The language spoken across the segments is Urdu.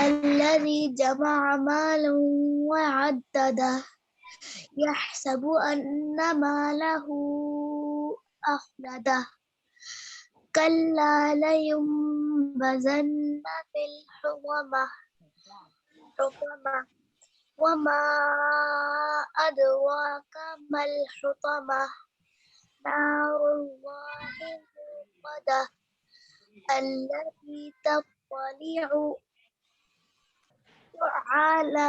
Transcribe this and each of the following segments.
الذي جمع مالا وعدده يحسب أن ماله أخلده كلا لينبذن في الحطمة وما أدراك ما الحطمة نار الله الموقدة التي تطلع على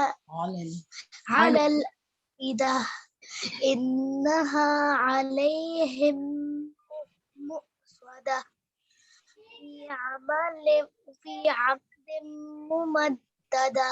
الأفئدة إنها عليهم مؤصدة في عمد ممددة.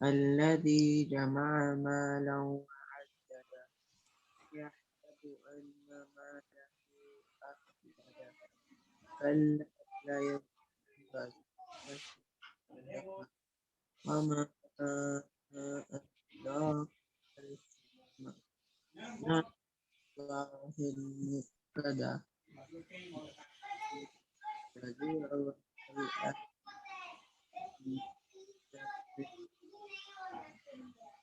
الذي جمع مالا وعدده يحسب أن ماله أخلده كلا لينبذن في الحطمة وما أدراك ما الحطمة نار الله الموقدة تطلع على الأفئدة.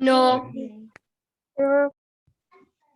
No.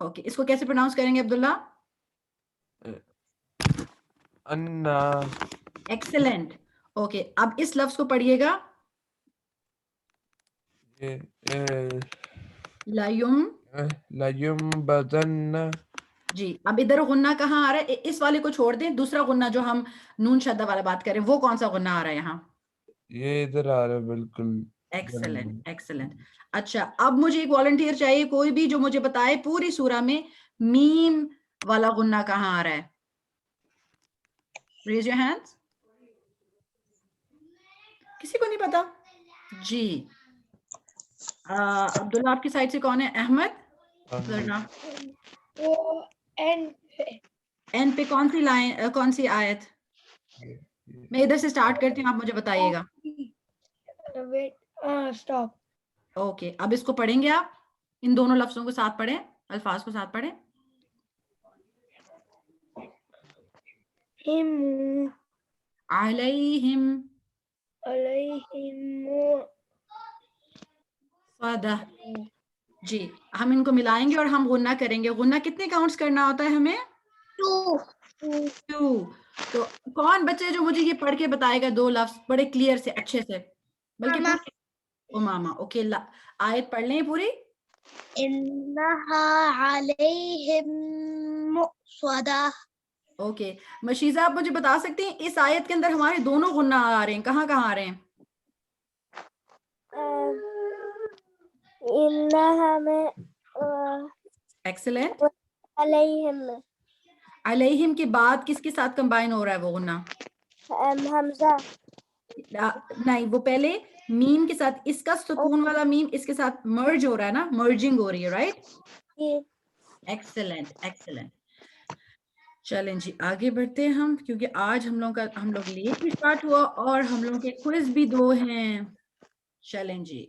اوکے اس کو کیسے پروناؤنس کریں گے عبداللہ؟ انا ایکسلنٹ. اوکے اب اس لفظ کو پڑھیے گا. لَيُنبَذَنَّ. جی اب ادھر غنہ کہاں آ رہا ہے؟ اس والے کو چھوڑ دیں, دوسرا غنہ جو ہم نون شدہ والا بات کریں وہ کون سا غنہ آ رہا ہے یہاں؟ یہ ادھر آ رہا ہے بالکل. Excellent excellent. اچھا اب مجھے ایک والنٹیئر چاہیے, کوئی بھی جو مجھے بتائے پوری سورہ میں میم والا غنہ کہاں آ رہا ہے. Raise your hands. کسی کو نہیں پتا؟ جی عبداللہ آپ کی سائڈ سے کون ہے؟ احمد ذرا این پہ کون سی لائن, کون سی آیت؟ میں ادھر سے سٹارٹ کرتی ہوں, آپ مجھے بتائیے گا. اوکے اب اس کو پڑھیں گے آپ, ان دونوں لفظوں کو ساتھ پڑھیں, الفاظ کو ساتھ پڑھیں. علیہم صدہ. جی ہم ان کو ملائیں گے اور ہم غنہ کریں گے. غنہ کتنے کاؤنٹس کرنا ہوتا ہے ہمیں؟ 2. تو کون بچے جو مجھے یہ پڑھ کے بتائے گا دو لفظ بڑے کلیئر سے اچھے سے, بلکہ امامہ. اوکے آیت پڑھ لیں پوری. انہا علیہم مؤصدہ. اوکے مشیزہ آپ مجھے بتا سکتے ہیں اس آیت کے اندر ہمارے دونوں غنہ آ رہے ہیں, کہاں کہاں آ رہے ہیں؟ انہا میں ایکسلنٹ. علیہم علیہم کے بعد کس کے ساتھ کمبائن ہو رہا ہے وہ غنہ؟ حمزہ. نہیں وہ پہلے میم کے ساتھ, اس کا سکون والا میم اس کے ساتھ مرج ہو رہا ہے نا, مرجنگ ہو رہی ہے, رائٹ؟ Excellent excellent. چلیں جی آگے بڑھتے ہیں ہم, کیونکہ آج ہم لوگ لیٹ بھی اسٹارٹ ہوا اور ہم لوگوں کے کوئز بھی 2 ہیں. چلیں جی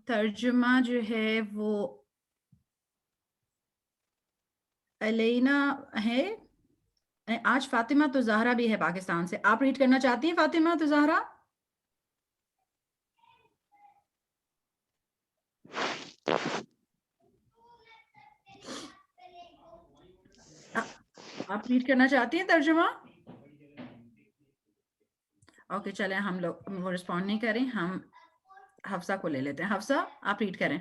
ترجمہ جو ہے وہ علینا ہے. آج فاطمہ تو زہرا بھی ہے پاکستان سے, آپ ریڈ کرنا چاہتی ہیں فاطمہ تو زہرا؟ آپ ریڈ کرنا چاہتی ہیں ترجمہ؟ اوکے چلیں ہم لوگ وہ رسپونڈ نہیں کریں, ہم حفصہ کو لے لیتے ہیں. حفصہ آپ ریڈ کریں.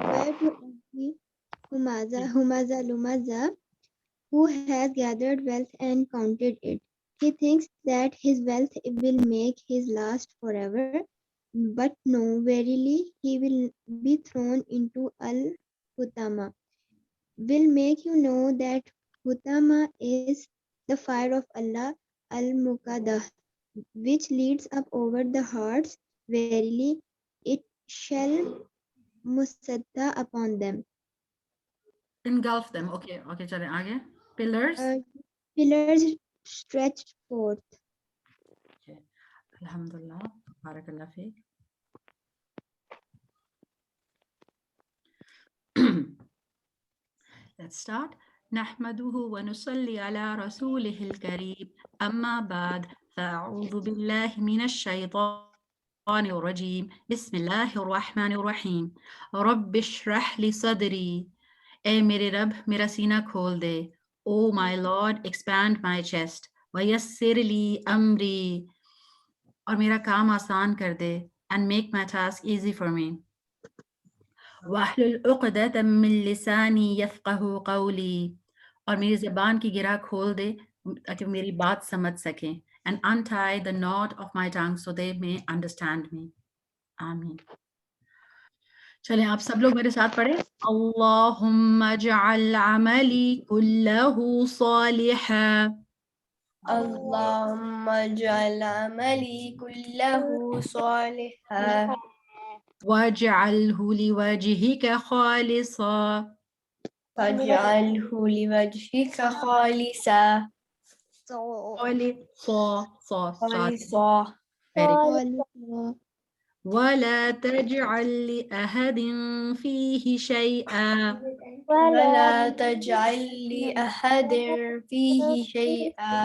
Where to envy Humaza Lumaza, who has gathered wealth and counted it. He thinks that his wealth will make his last forever, but no, verily he will be thrown into Al-Hutama. Will make you know that Hutama is the fire of Allah, Al-Muqaddah, which leads up over the hearts. Verily it shall Musadda upon them. Engulf them. Okay چلیں آگے. Pillars. Pillars stretched forth. الحمدللہ بارک اللہ فیک. Let's start. نحمده ونصلي على رسوله الكريم أما بعد فأعوذ بالله من الشيطان الرجيم بسم الله الرحمن الرحيم رب اشرح لي صدري. اے میرے رب میرا سینہ کھول دے. Oh my Lord expand my chest. وَيَسِّرْ لِي أَمْرِي اور میرا کام آسان کر دے. And make my task easy for me. وَاحْلُلْ عُقْدَةً مِّن لِّسَانِي يَفْقَهُ قَوْلِي اور میری زبان کی گرہ کھول دے تاکہ میری بات سمجھ سکیں. And untie the knot of my tongue so they may understand me. آمین. چلیں آپ سب لوگ میرے ساتھ پڑھیں. اللہم اجعل عملی کلہ صالحا. اللہم اجعل عملی کلہ صالحا واجعلہ لوجہک خالصا. فاجعلہ لوجہک خالصا خالصا ولا تجعل لأحد فيه شيئا. ولا تجعل لأحد فیہ شیئا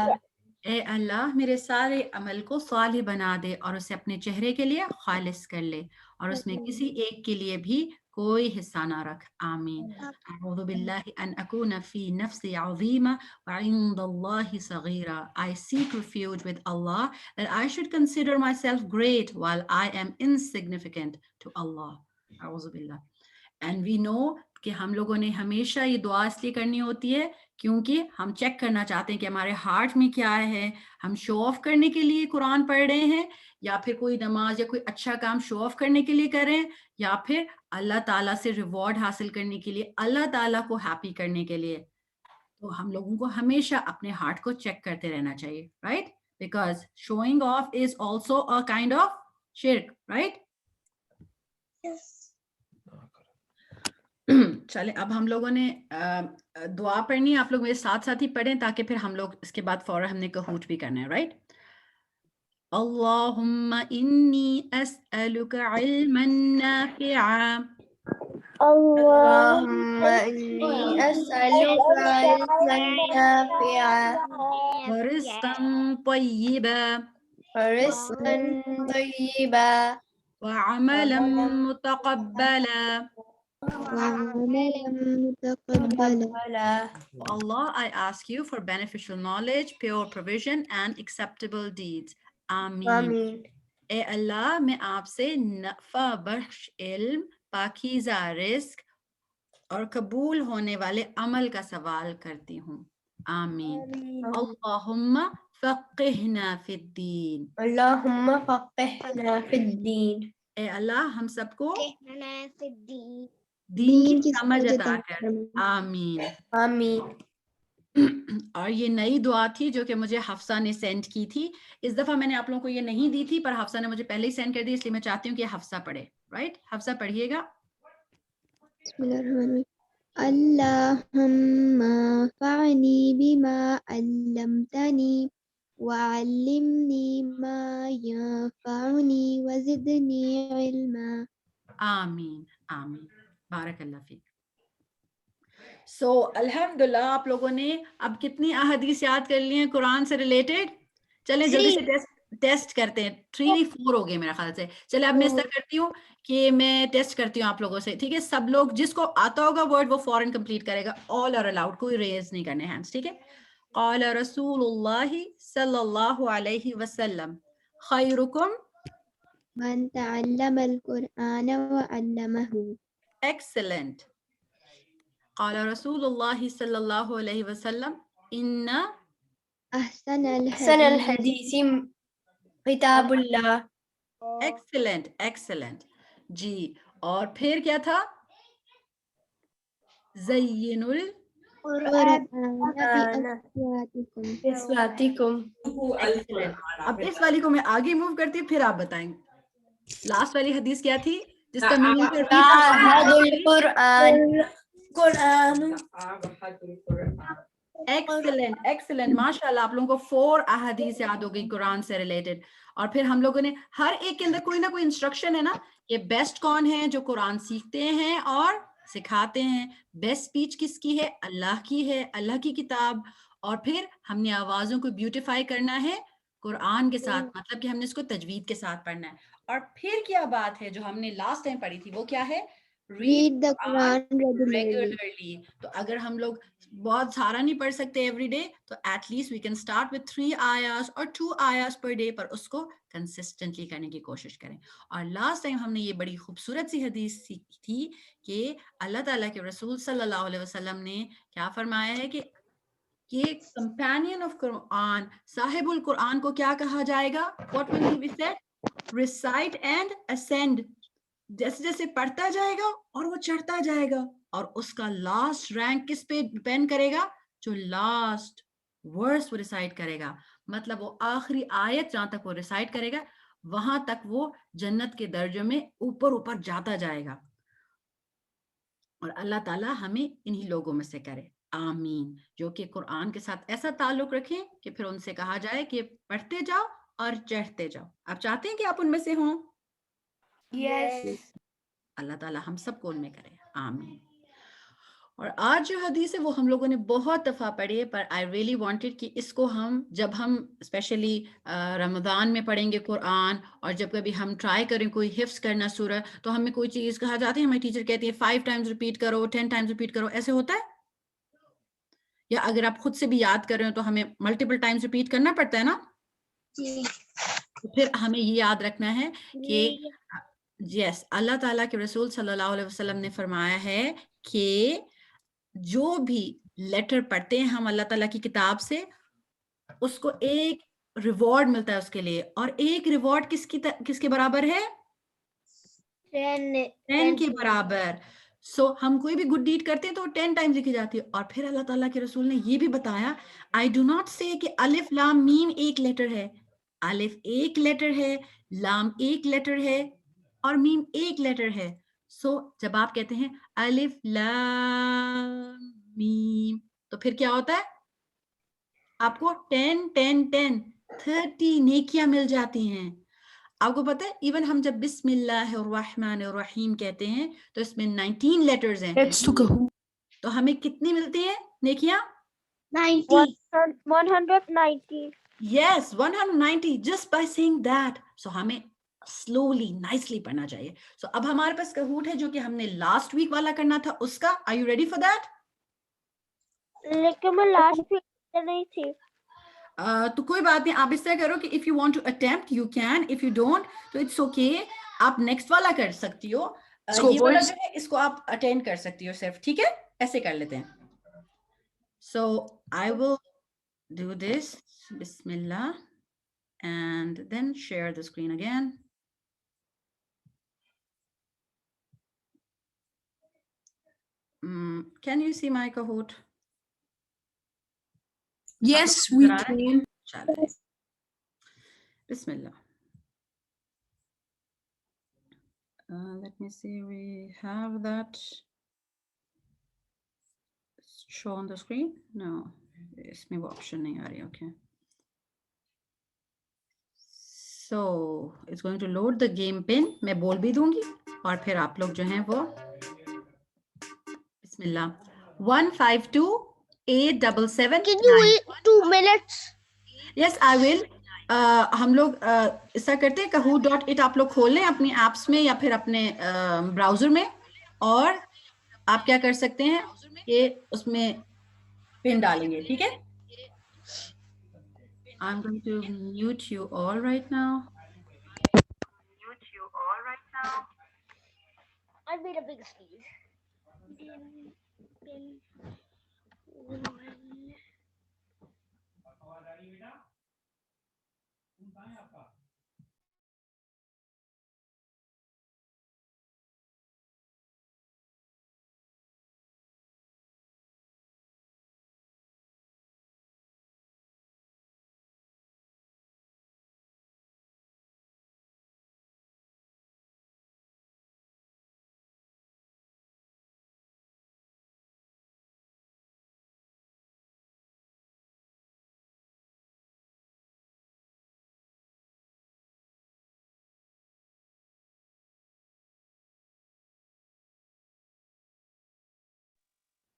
اے اللہ میرے سارے عمل کو صالح بنا دے اور اسے اپنے چہرے کے لیے خالص کر لے اور اس میں کسی ایک کے لیے بھی کوئی حصہ نہ رکھ. آمین. اعوذ باللہ ان اکون فی نفسی عظیمہ وعند اللہ صغیرہ. I seek refuge with Allah that I should consider myself great while I am insignificant to Allah. اعوذ باللہ. And we know کہ ہم لوگوں نے ہمیشہ یہ دعا اس لیے کرنی ہوتی ہے کیونکہ ہم چیک کرنا چاہتے ہیں کہ ہمارے ہارٹ میں کیا ہے. ہم شو آف کرنے کے لیے قرآن پڑھ رہے ہیں یا پھر کوئی نماز یا کوئی اچھا کام شو آف کرنے کے لیے کر رہے ہیں یا پھر اللہ تعالیٰ سے ریوارڈ حاصل کرنے کے لیے, اللہ تعالیٰ کو ہیپی کرنے کے لیے. تو ہم لوگوں کو ہمیشہ اپنے ہارٹ کو چیک کرتے رہنا چاہیے, right, because شوئنگ of is also a kind of شرک, رائٹ. چلے اب ہم لوگوں نے دعا پڑھنی ہے, آپ لوگ میرے ساتھ ساتھ ہی پڑھیں تاکہ پھر ہم لوگ اس کے بعد فوراً ہم نے کہوٹ بھی کرنا ہے, رائٹ. اللہم انی اسألک علما نافعا اللهم إني أسألك علما نافعا ورزقا طیبا ورزقا طيبا وعملا متقبلا. وعملا متقبلا. Allah, I ask you for beneficial knowledge, pure provision and acceptable deeds. آمین. آمین. اے اللہ میں آپ سے نفع بخش علم, پاکیزہ رزق اور قبول ہونے والے عمل کا سوال کرتی ہوں. آمین. اللہم فقہنا فی الدین. اللهم فقهنا في الدين. اے اللہ ہم سب کو دین دین کی کی سمجھ سمجھ عطا عطا کر. فرما. آمین. آمین. اور یہ نئی دعا تھی جو کہ مجھے حفصہ نے سینڈ کی تھی. اس دفعہ میں نے آپ لوگوں کو یہ نہیں دی تھی پر حفصہ نے مجھے پہلے ہی سینڈ کر دی, اس لیے میں چاہتی ہوں کہ حفصہ پڑھے, رائٹ. حفصہ پڑھیے گا. بسم اللہ الرحمن الرحیم. اللہم انفعنی بما علمتنی وعلمنی ما ینفعنی وزدنی علما. آمین. آمین. بارک اللہ فیک. سو الحمدللہ آپ لوگوں نے اب کتنی احادیث یاد کر لی ہیں قرآن سے ریلیٹڈ. چلیں جلدی سے ٹیسٹ کرتے ہیں. 3-4 ہو گئے میرا خیال سے. چلے اب میں اس طرح کرتی ہوں کہ میں ٹیسٹ کرتی ہوں آپ لوگوں سے, ٹھیک ہے. سب لوگ جس کو آتا ہوگا ورڈ وہ فوراً کمپلیٹ کرے گا. آل آر الاؤڈ, کوئی ریز نہیں کرنے ہینڈس, ٹھیک ہے. قال رسول اللہ صلی اللہ علیہ وسلم خیرکم. من تعلم القرآن وعلمہ. ایکسلنٹ. قال رسول اللہ صلی اللہ علیہ وسلم ان احسن أحسن الحدیث الحديث کتاب اللہ. ایکسلنٹ ایکسلنٹ جی. اور پھر کیا تھا؟ زین قرآن بأصواتکم. بصواتکم. اب اس والی کو میں آگے موو کرتی ہوں, پھر آپ بتائیں. لاسٹ والی حدیث کیا تھی جس کا میننگ تعہد القرآن. ایکسلنٹ ایکسلنٹ ماشاء اللہ. آپ لوگوں کو 4 احادیث یاد ہو گئی قرآن سے ریلیٹڈ. اور پھر ہم لوگوں نے ہر ایک کے اندر کوئی نہ کوئی انسٹرکشن ہے نا. یہ بیسٹ کون ہے جو قرآن سیکھتے ہیں اور سکھاتے ہیں. بیسٹ اسپیچ کس کی ہے؟ اللہ کی ہے, اللہ کی کتاب. اور پھر ہم نے آوازوں کو بیوٹیفائی کرنا ہے قرآن کے ساتھ, مطلب کہ ہم نے اس کو تجوید کے ساتھ پڑھنا ہے. اور پھر کیا بات ہے جو ہم نے لاسٹ ٹائم پڑھی تھی, وہ کیا ہے؟ Read the Quran regularly. Regularly. تو اگر ہم لوگ بہت سارا نہیں پڑھ سکتے ایوری ڈے تو at least we can start with 3 آیاز اور 2 آیاز پر ڈے, پر اس کو کنسسٹنٹلی کرنے کی کوشش کریں. اور لاسٹ ٹائم ہم نے یہ بڑی خوبصورت سی حدیث سیکھی تھی کہ اللہ تعالیٰ کے رسول صلی اللہ علیہ وسلم نے کیا فرمایا ہے کہ یہ کمپینین آف قرآن, صاحب القرآن کو کیا کہا جائے گا؟ What will he be said? Recite and ascend. جیسے جیسے پڑھتا جائے گا اور وہ چڑھتا جائے گا, اور اس کا لاسٹ رینک کس پہ ڈپینڈ کرے گا؟ جو لاسٹ ورس وہ ریسائٹ کرے گا, مطلب وہ آخری آیت جہاں تک وہ ریسائٹ کرے گا وہاں تک وہ جنت کے درجوں میں اوپر اوپر جاتا جائے گا. اور اللہ تعالیٰ ہمیں انہی لوگوں میں سے کرے. آمین. جو کہ قرآن کے ساتھ ایسا تعلق رکھیں کہ پھر ان سے کہا جائے کہ پڑھتے جاؤ اور چڑھتے جاؤ. آپ چاہتے ہیں کہ آپ ان میں سے ہوں؟ Yes. اللہ تعالیٰ ہم سب کو ان میں کرے. آمین. اور آج جو حدیث ہے وہ ہم لوگوں نے بہت دفعہ پڑھی ہے، پر آئی ریئلی وانٹیڈ کہ اس کو ہم جب ہم اسپیشلی رمضان میں پڑھیں گے قرآن، اور جب کبھی ہم ٹرائی کریں کوئی حفظ کرنا سورہ، تو ہمیں کوئی چیز کہا جاتی ہے، ہماری ٹیچر کہتی ہے 5 ٹائمز ریپیٹ کرو، 10 ٹائمز ریپیٹ کرو، ایسے ہوتا ہے؟ یا اگر آپ خود سے بھی یاد کر رہے ہو تو ہمیں ملٹیپل ٹائمز ریپیٹ کرنا پڑتا ہے نا؟ تو پھر ہمیں یہ یاد رکھنا ہے کہ یس، اللہ تعالیٰ کے رسول صلی اللہ علیہ وسلم نے فرمایا ہے کہ جو بھی لیٹر پڑھتے ہیں ہم اللہ تعالیٰ کی کتاب سے، اس کو ایک ریوارڈ ملتا ہے اس کے لیے، اور ایک ریوارڈ کس کے برابر ہے؟ 10 کے برابر. سو ہم کوئی بھی گڈ ڈیڈ کرتے ہیں تو 10 ٹائمز لکھی جاتی ہے. اور پھر اللہ تعالیٰ کے رسول نے یہ بھی بتایا، آئی ڈو ناٹ سے کہ الف لام میم ایک لیٹر ہے. الف ایک لیٹر ہے، لام ایک لیٹر ہے، اور میم ایک لیٹر ہے. سو جب آپ کہتے ہیں الف لام میم، تو پھر کیا ہوتا ہے؟ آپ کو 30 نیکیاں مل جاتی ہیں. آپ کو پتہ ہے ایون ہم جب بسم اللہ الرحمن الرحیم کہتے ہیں تو اس میں 19 لیٹرز ہیں، تو ہمیں کتنی ملتی ہیں نیکیاں؟ 190. یس 190 جسٹ بائی سیئنگ دیٹ. سو ہمیں سلولی نائسلی پڑھنا چاہیے. سو اب ہمارے پاس کہوٹ ہے جو کہ ہم نے لاسٹ ویک والا کرنا تھا اس کا. Are you ready for that? لیکن میں لاسٹ ویک نہیں تھی. تو کوئی بات نہیں، آپ اس طرح کرو کہ if you want to attempt you can, if you don't تو it's okay، آپ نیکسٹ والا کر سکتی ہو. یہ والا جو ہے اس کو آپ اٹینڈ کر سکتی ہو صرف، ٹھیک ہے؟ ایسے کر لیتے ہیں. So I will do this بسم اللہ and then share the screen again. Can you see my Kahoot? Yes, we can. چلیں بسم اللہ. Let me see, we have that show on the screen? No, اس میں وہ option نہیں آ رہی. Okay. So it's going to load the game pin. میں بول بھی دوں گی اور پھر آپ لوگ جو ہیں وہ بسم اللہ 152-877. Can you wait 2 minutes? Yes, I will. ہم لوگ ایسا کرتے ہیں kahoot.it آپ لوگ کھول لیں اپنی ایپس میں یا پھر اپنے براؤزر میں، اور آپ کیا کر سکتے ہیں کہ اس میں پن ڈالیں گے، ٹھیک ہے؟ I'm going to mute you all right now. I made a big sneeze.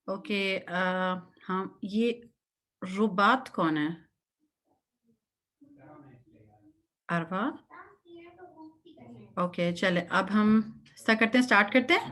Okay, ہاں یہ ربات کون ہے؟ عرفا؟ اوکے چلے اب ہم ایسا کرتے ہیں، اسٹارٹ کرتے ہیں.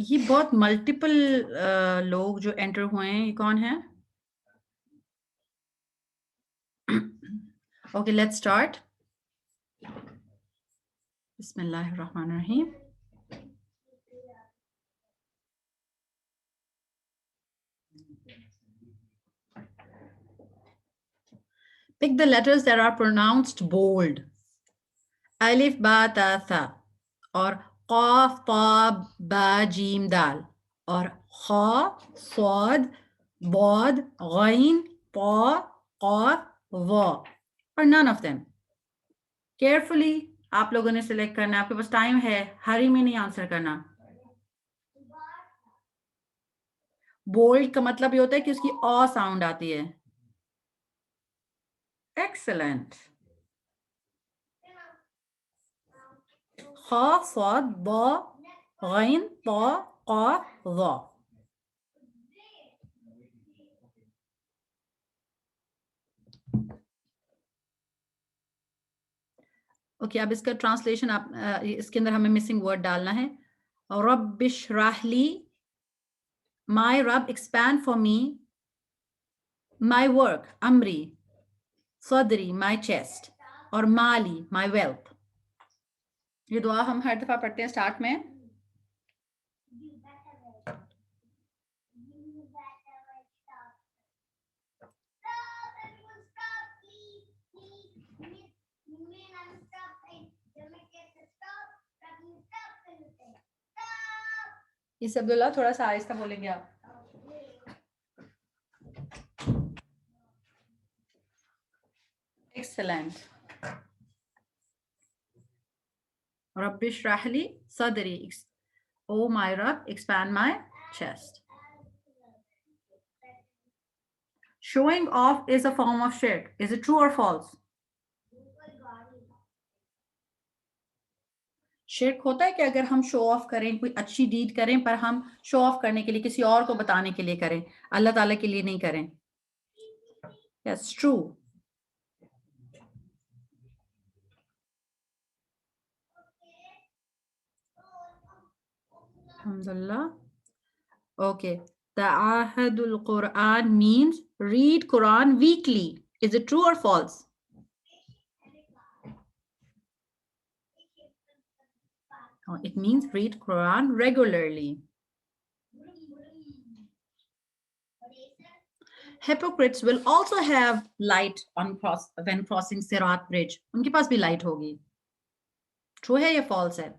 یہ بہت ملٹیپل لوگ جو انٹر ہوئے ہیں، یہ کون ہیں؟ Okay let's start. بسم اللہ الرحمن الرحیم. Pick the letters that are pronounced bold. Alif, ba, ta, tha. اور قاف طا با جیم دال اور خا صاد باد غین طا قاف وا اور none of them. کیئرفلی آپ لوگوں نے سلیکٹ کرنا ہے. آپ کے پاس ٹائم ہے, ہری میں نہیں آنسر کرنا. بولڈ کا مطلب یہ ہوتا ہے کہ اس کی آ ساؤنڈ آتی ہے. ایکسلنٹ. خا صاد با غین طا قاف وا. اوکے, اب اس کا ٹرانسلیشن آپ اس کے اندر ہمیں مسنگ ورڈ ڈالنا ہے. رب اشرح لی, my رب expand for me, my work امری, صدری my chest, اور مالی my wealth. یہ دعا ہم ہر دفعہ پڑھتے ہیں سٹارٹ میں. اس عبداللہ تھوڑا سا آہستہ بولیں گے آپ. ایکسلنٹ. رب اشرح لی صدری, oh my رب expand my chest. Showing off is a form of shirk. Is it true or false? شرک ہوتا ہے کہ اگر ہم شو آف کریں, کوئی اچھی ڈیڈ کریں, پر ہم شو آف کرنے کے لیے کسی اور کو بتانے کے لیے کریں, اللہ تعالیٰ کے لیے نہیں کریں. That's true. Alhamdulillah. Okay. Ta'ahad al-Quran means read Quran weekly. Is it true or false? It means read Quran regularly. Hypocrites will also have light when crossing Sirat bridge. ان کے پاس بھی لائٹ ہوگی. True ہے یا false ہے؟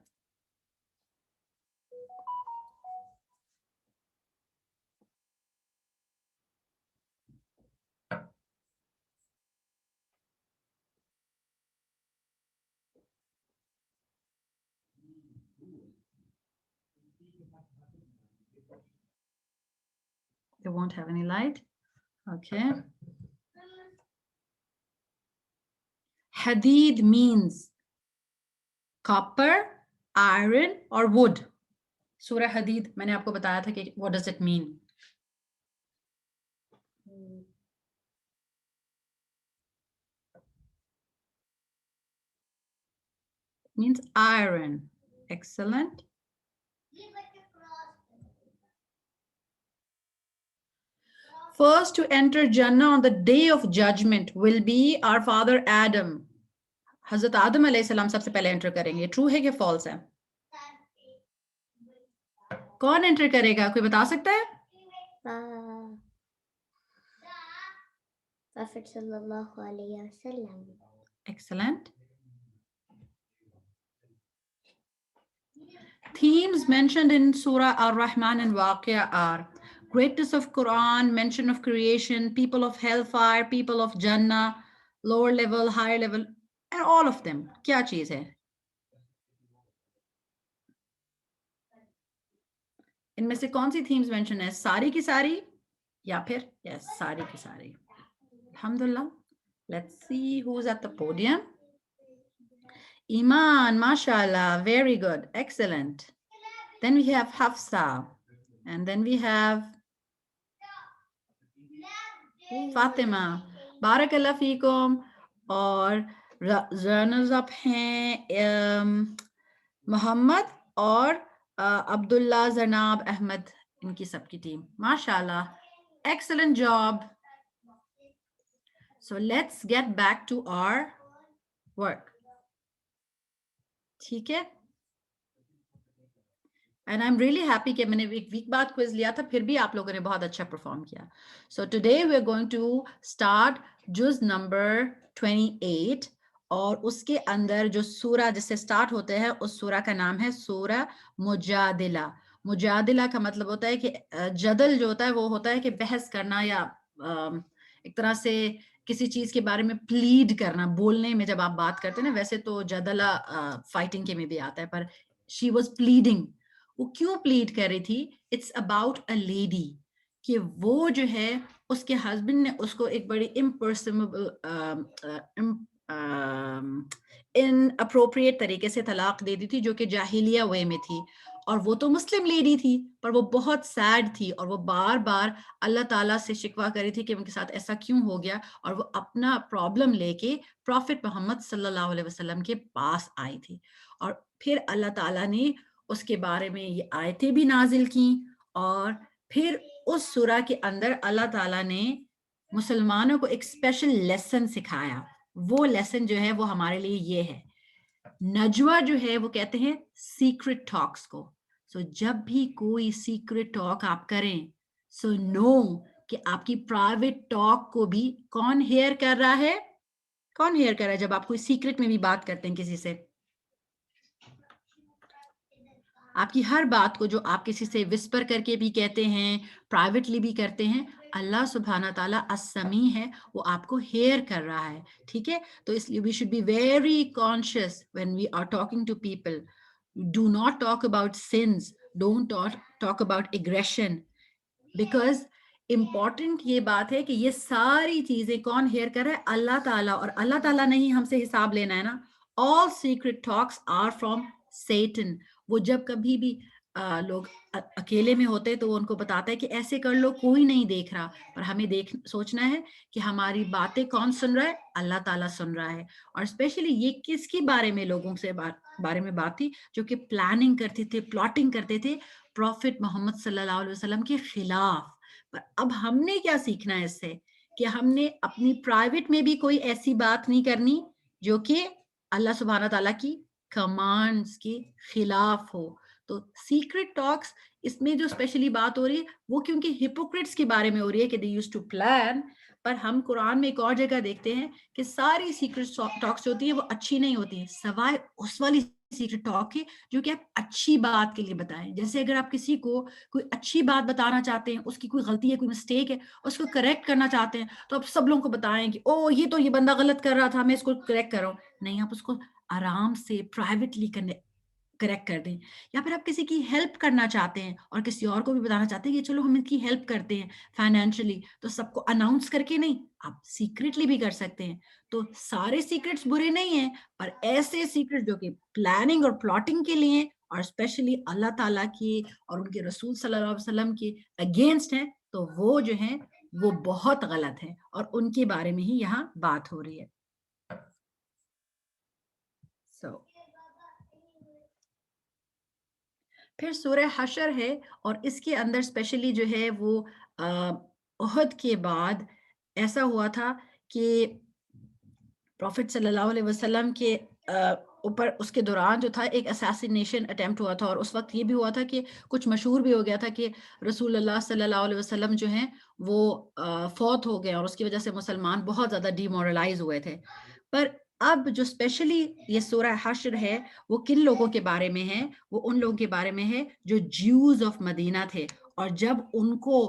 They won't have any light. Okay. Hadid means copper, iron or wood. Surah Hadid, میں نے آپ کو بتایا تھا کہ what does it mean? It means iron. Excellent. First to enter Jannah on the day of judgment will be our father Adam. حضرت آدم علیہ السلام سب سے پہلے انٹر کریں گے. ٹرو ہے کہ فالس ہے؟ کون انٹر کرے گا, کوئی بتا سکتا ہے؟ Prophet sallallahu alayhi wa sallam. Excellent. Themes mentioned in Surah Ar-Rahman and Waqia are greatness of Quran, mention of creation, people of hellfire, people of Jannah, lower level, higher level, and all of them. کیا چیز ہے؟ ان میں سے کون سی themes mention ہے؟ ساری کی ساری یا پھر yes ساری کی ساری. Alhamdulillah. Let's see who's at the podium. Iman, mashallah, very good, excellent. Then we have Hafsa, and then we have Fatima. Barakallah feekum. اور runners up ہیں محمد اور عبداللہ زناب احمد, ان کی سب کی ٹیم. ماشاءاللہ, excellent job. So let's get back to our work. ٹھیک ہے, and I'm really happy کہ میں نے ایک ویک بعد کوئز لیا تھا, پھر بھی آپ لوگوں نے بہت اچھا پرفارم کیا. So today we're going to start جز number 28 اور اس کے اندر جو سورہ جس سے سٹارٹ ہوتے ہیں اس سورہ کا نام ہے سورہ مجادلہ. مجادلہ کا مطلب ہوتا ہے کہ جدل جو ہوتا ہے وہ ہوتا ہے کہ بحث کرنا یا ایک طرح سے کسی چیز کے بارے میں پلیڈ کرنا. بولنے میں جب آپ بات کرتے ہیں نا, ویسے تو جدلہ فائٹنگ کے میں بھی آتا ہے, پر شی واز پلیڈنگ. وہ کیوں پلیڈ کر رہی تھی؟ اٹس اباؤٹ اے لیڈی, کہ وہ جو ہے اس کے ہسبینڈ نے اس کو ایک بڑی ان اپروپریٹ طریقے سے طلاق دے دی تھی, جو کہ جاہلیہ وے میں تھی. اور وہ تو مسلم لیڈی تھی, پر وہ بہت سیڈ تھی, اور وہ بار بار اللہ تعالیٰ سے شکوہ کری تھی کہ ان کے ساتھ ایسا کیوں ہو گیا. اور وہ اپنا پرابلم لے کے پروفٹ محمد صلی اللہ علیہ وسلم کے پاس آئی تھی. اور پھر اللہ تعالیٰ نے اس کے بارے میں یہ آیتیں بھی نازل کی, اور پھر اس سورہ کے اندر اللہ تعالیٰ نے مسلمانوں کو ایک اسپیشل لیسن سکھایا. وہ لیسن جو ہے وہ ہمارے لیے یہ ہے, نجوہ جو ہے وہ کہتے ہیں سیکرٹ ٹاکس کو. سو جب بھی کوئی سیکرٹ ٹاک آپ کریں, سو نو کہ آپ کی پرائیویٹ ٹاک کو بھی کون ہیئر کر رہا ہے؟ کون ہیئر کر رہا ہے جب آپ کوئی سیکرٹ میں بھی بات کرتے ہیں کسی سے؟ آپ کی ہر بات کو جو آپ کسی سے وسپر کر کے بھی کہتے ہیں, پرائیویٹلی بھی کرتے ہیں, اللہ سبحانہ تعالیٰ السمیع ہے, وہ آپ کو ہیئر کر رہا ہے. ٹھیک ہے, تو اس لیے we should be very conscious when we are talking to people. Do not talk about sins. Don't talk about aggression. Because important یہ بات ہے کہ یہ ساری چیزیں کون ہیئر کر رہا ہے؟ اللہ تعالیٰ. اور اللہ تعالیٰ نے ہی ہم سے حساب لینا ہے نا. All secret talks are from Satan. وہ جب کبھی بھی لوگ اکیلے میں ہوتے تو وہ ان کو بتاتا ہے کہ ایسے کر لو, کوئی نہیں دیکھ رہا. پر ہمیں سوچنا ہے کہ ہماری باتیں کون سن رہا ہے؟ اللہ تعالیٰ سن رہا ہے. اور اسپیشلی یہ کس کے بارے میں لوگوں سے بارے میں بات تھی؟ جو کہ پلاننگ کرتے تھے, پلاٹنگ کرتے تھے پروفٹ محمد صلی اللہ علیہ وسلم کے خلاف. پر اب ہم نے کیا سیکھنا ہے اس سے؟ کہ ہم نے اپنی پرائیویٹ میں بھی کوئی ایسی بات نہیں کرنی جو کہ اللہ سبحانہ تعالیٰ کی کمانڈز کے خلاف ہو. تو سیکرٹ ٹاکس اس میں جو اسپیشلی بات ہو رہی ہے وہ کیونکہ ہپوکریٹس کے بارے میں ہو رہی ہے کہ they used to plan. پر ہم قرآن میں ایک اور جگہ دیکھتے ہیں کہ ساری سیکرٹ ٹاکس جو ہوتی ہیں وہ اچھی نہیں ہوتی, سوائے اس والی سیکرٹ ٹاک ہے جو کہ آپ اچھی بات کے لیے بتائیں. جیسے اگر آپ کسی کو کوئی اچھی بات بتانا چاہتے ہیں, اس کی کوئی غلطی ہے, کوئی مسٹیک ہے, اس کو کریکٹ کرنا چاہتے ہیں, تو آپ سب لوگوں کو بتائیں کہ او یہ تو یہ بندہ غلط کر رہا تھا, میں اس کو کریکٹ کر رہا ہوں. نہیں, آپ اس کو آرام سے پرائیویٹلی کریکٹ کر دیں. یا پھر آپ کسی کی ہیلپ کرنا چاہتے ہیں اور کسی اور کو بھی بتانا چاہتے ہیں کہ چلو ہم ان کی ہیلپ کرتے ہیں فائنینشلی, تو سب کو اناؤنس کر کے نہیں, آپ سیکریٹلی بھی کر سکتے ہیں. تو سارے سیکرٹس برے نہیں ہیں, پر ایسے سیکرٹ جو کہ پلاننگ اور پلاٹنگ کے لیے اور اسپیشلی اللہ تعالیٰ کی اور ان کے رسول صلی اللہ علیہ وسلم کے اگینسٹ ہیں, تو وہ جو ہیں وہ بہت غلط ہیں, اور ان کے بارے میں ہی یہاں بات ہو رہی ہے. پھر سورہ حشر ہے, اور اس کے اندر اسپیشلی جو ہے وہ احد کے بعد ایسا ہوا تھا کہ پروفٹ صلی اللہ علیہ وسلم کے اوپر اس کے دوران جو تھا ایک اساسینیشن اٹیمپٹ ہوا تھا, اور اس وقت یہ بھی ہوا تھا کہ کچھ مشہور بھی ہو گیا تھا کہ رسول اللہ صلی اللہ علیہ وسلم جو ہیں وہ فوت ہو گئے, اور اس کی وجہ سے مسلمان بہت زیادہ ڈی مورلائز ہوئے تھے. پر اب جو اسپیشلی یہ سورہ حشر ہے وہ کن لوگوں کے بارے میں ہے؟ وہ ان لوگوں کے بارے میں ہے جو جیوز آف مدینہ تھے. اور جب ان کو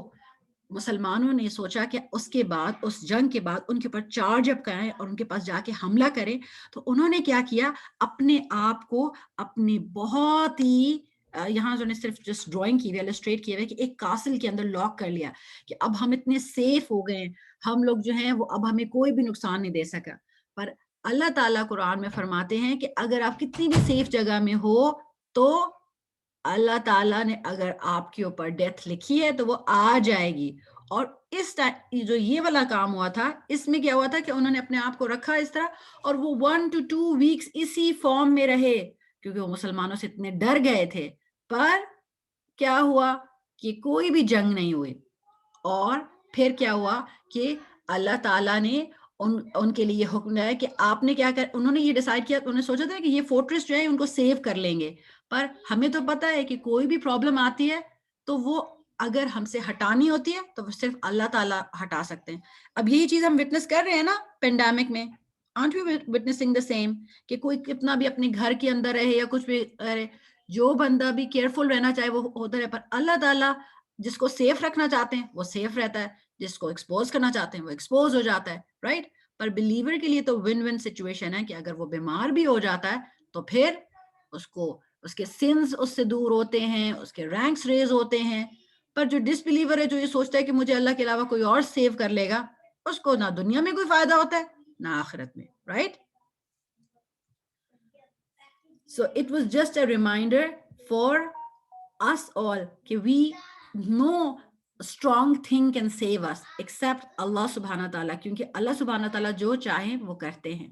مسلمانوں نے سوچا کہ اس کے بعد, اس جنگ کے بعد ان کے اوپر چارج اپ کریں اور ان کے پاس جا کے حملہ کریں, تو انہوں نے کیا کیا, اپنے آپ کو اپنی بہت ہی یہاں جو نے صرف جسٹ ڈرائنگ کی ہوئی, السٹریٹ کیے ہوئے کہ ایک کاسل کے اندر لاک کر لیا کہ اب ہم اتنے سیف ہو گئے, ہم لوگ جو ہیں وہ اب ہمیں کوئی بھی نقصان نہیں دے سکا. پر اللہ تعالیٰ قرآن میں فرماتے ہیں کہ اگر آپ کتنی بھی سیف جگہ میں ہو تو اللہ تعالیٰ نے اگر آپ کے اوپر ڈیتھ لکھی ہے تو وہ آ جائے گی. اور اس جو یہ والا کام ہوا تھا, اس میں کیا ہوا تھا کہ انہوں نے اپنے آپ کو رکھا اس طرح, اور وہ 1 to 2 weeks اسی فارم میں رہے کیونکہ وہ مسلمانوں سے اتنے ڈر گئے تھے. پر کیا ہوا کہ کوئی بھی جنگ نہیں ہوئی, اور پھر کیا ہوا کہ اللہ تعالیٰ نے ان کے لیے حکم ہے کہ آپ نے کیا کر, انہوں نے یہ ڈیسائیڈ کیا, انہوں نے سوچا تھا کہ یہ فورٹریس جو ہے ان کو سیو کر لیں گے. پر ہمیں تو پتہ ہے کہ کوئی بھی پرابلم آتی ہے تو وہ اگر ہم سے ہٹانی ہوتی ہے تو وہ صرف اللہ تعالیٰ ہٹا سکتے ہیں. اب یہی چیز ہم وٹنس کر رہے ہیں نا پینڈیمک میں, aren't we witnessing the same کہ کوئی کتنا بھی اپنے گھر کے اندر رہے یا کچھ بھی رہے, جو بندہ بھی کیئرفل رہنا چاہے وہ ہوتا رہے, پر اللہ تعالیٰ جس کو سیف رکھنا چاہتے ہیں وہ سیف رہتا ہے, جس کو ایکسپوز کرنا چاہتے ہیں وہ ایکسپوز ہو جاتا ہے, رائٹ. پر بلیور کے لیے تو ون ون سچویشن ہے کہ اگر وہ بیمار بھی ہو جاتا ہے تو پھر اس کو اس کے سنز اس سے دور ہوتے ہیں, اس کے رینکس ریز ہوتے ہیں. پر جو ڈس بلیور ہے, جو یہ سوچتا ہے کہ مجھے اللہ کے علاوہ کوئی اور سیو کر لے گا, اس کو نہ دنیا میں کوئی فائدہ ہوتا ہے نہ آخرت میں, right. So it was just a reminder for us all کہ we know a strong thing can save us except Allah subhanahu wa ta'ala, کیونکہ اللہ سبحانہ تعالیٰ جو چاہیں وہ کرتے ہیں.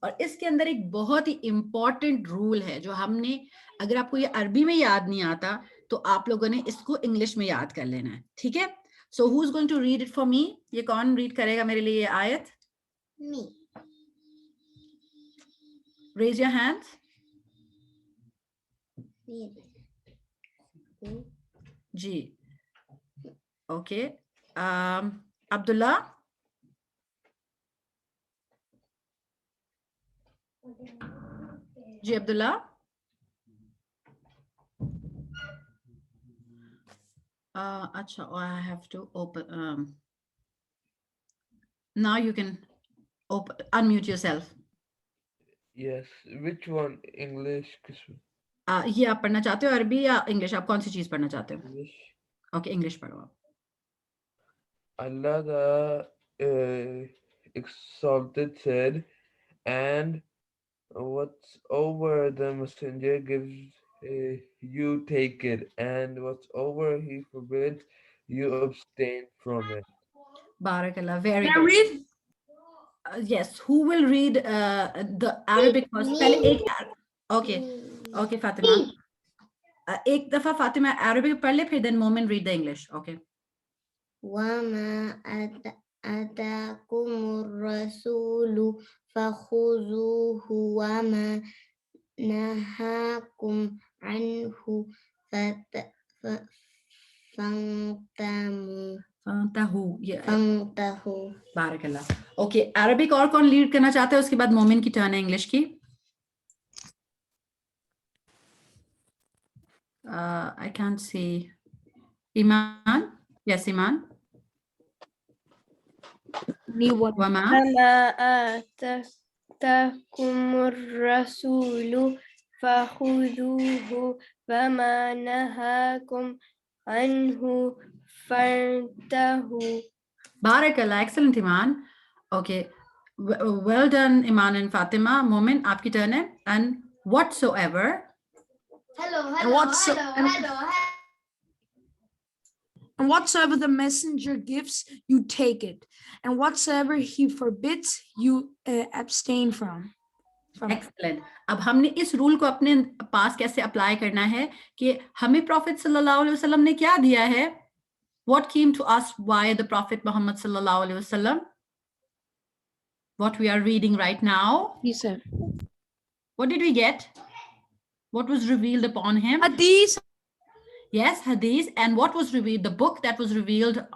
اور اس کے اندر ایک بہت ہی امپورٹنٹ رول ہے جو ہم نے, اگر آپ کو یہ عربی میں یاد نہیں آتا تو آپ لوگوں نے اس کو انگلش میں یاد کر لینا ہے, ٹھیک ہے. So who's going to read it for me? یہ کون ریڈ کرے گا میرے لیے یہ آیت؟ Me. Raise your hands. جی اوکے, عبداللہ. جی عبداللہ. اچھا, I have to open. Now you can unmute yourself. Yes. Which one? English? یہ آپ پڑھنا چاہتے ہو عربی یا انگلش؟ آپ کون سی چیز پڑھنا چاہتے ہو؟ English. اوکے, انگلش پڑھو آپ. Allah the exalted said, and what's over the messenger gives you take it, and what's over he forbids you abstain from it. Barakallah, very Can I good. read? Yes, who will read the Arabic first? پہلے ایک, okay, okay فاطمہ, ایک دفعہ فاطمہ عربک پڑھ لے, پھر then مومن read the English. Okay. وما آتاكم الرسول فخذوه وما نهاكم عنه فانتهوا. بارک اللہ. اوکے, عربک اور کون لیڈ کرنا چاہتا ہے؟ اس کے بعد مومن کی ٹرن ہے انگلش کی. I can't see. Iman? Yes, Iman. وما آتاكم الرسول فخذوه وما نهاكم عنه فانتهوا. Barakallah, excellent Iman. Okay, well done Iman and Fatima. Momin, aapki turn hai. And whatsoever. And whatsoever the messenger gives, you take it. And whatsoever he forbids, you abstain from it. Excellent. اب ہم نے اس رول کو اپنے پاس کیسے اپلائی کرنا ہے کہ ہمیں پروفٹ صلی اللہ علیہ وسلم نے کیا دیا ہے. What came to us via the Prophet Muhammad sallallahu alaihi wasallam? What we are reading right now. Yes, sir. What did we get? What was revealed upon him? Hadith. Yes, Hadith. And what was revealed? The book that was revealed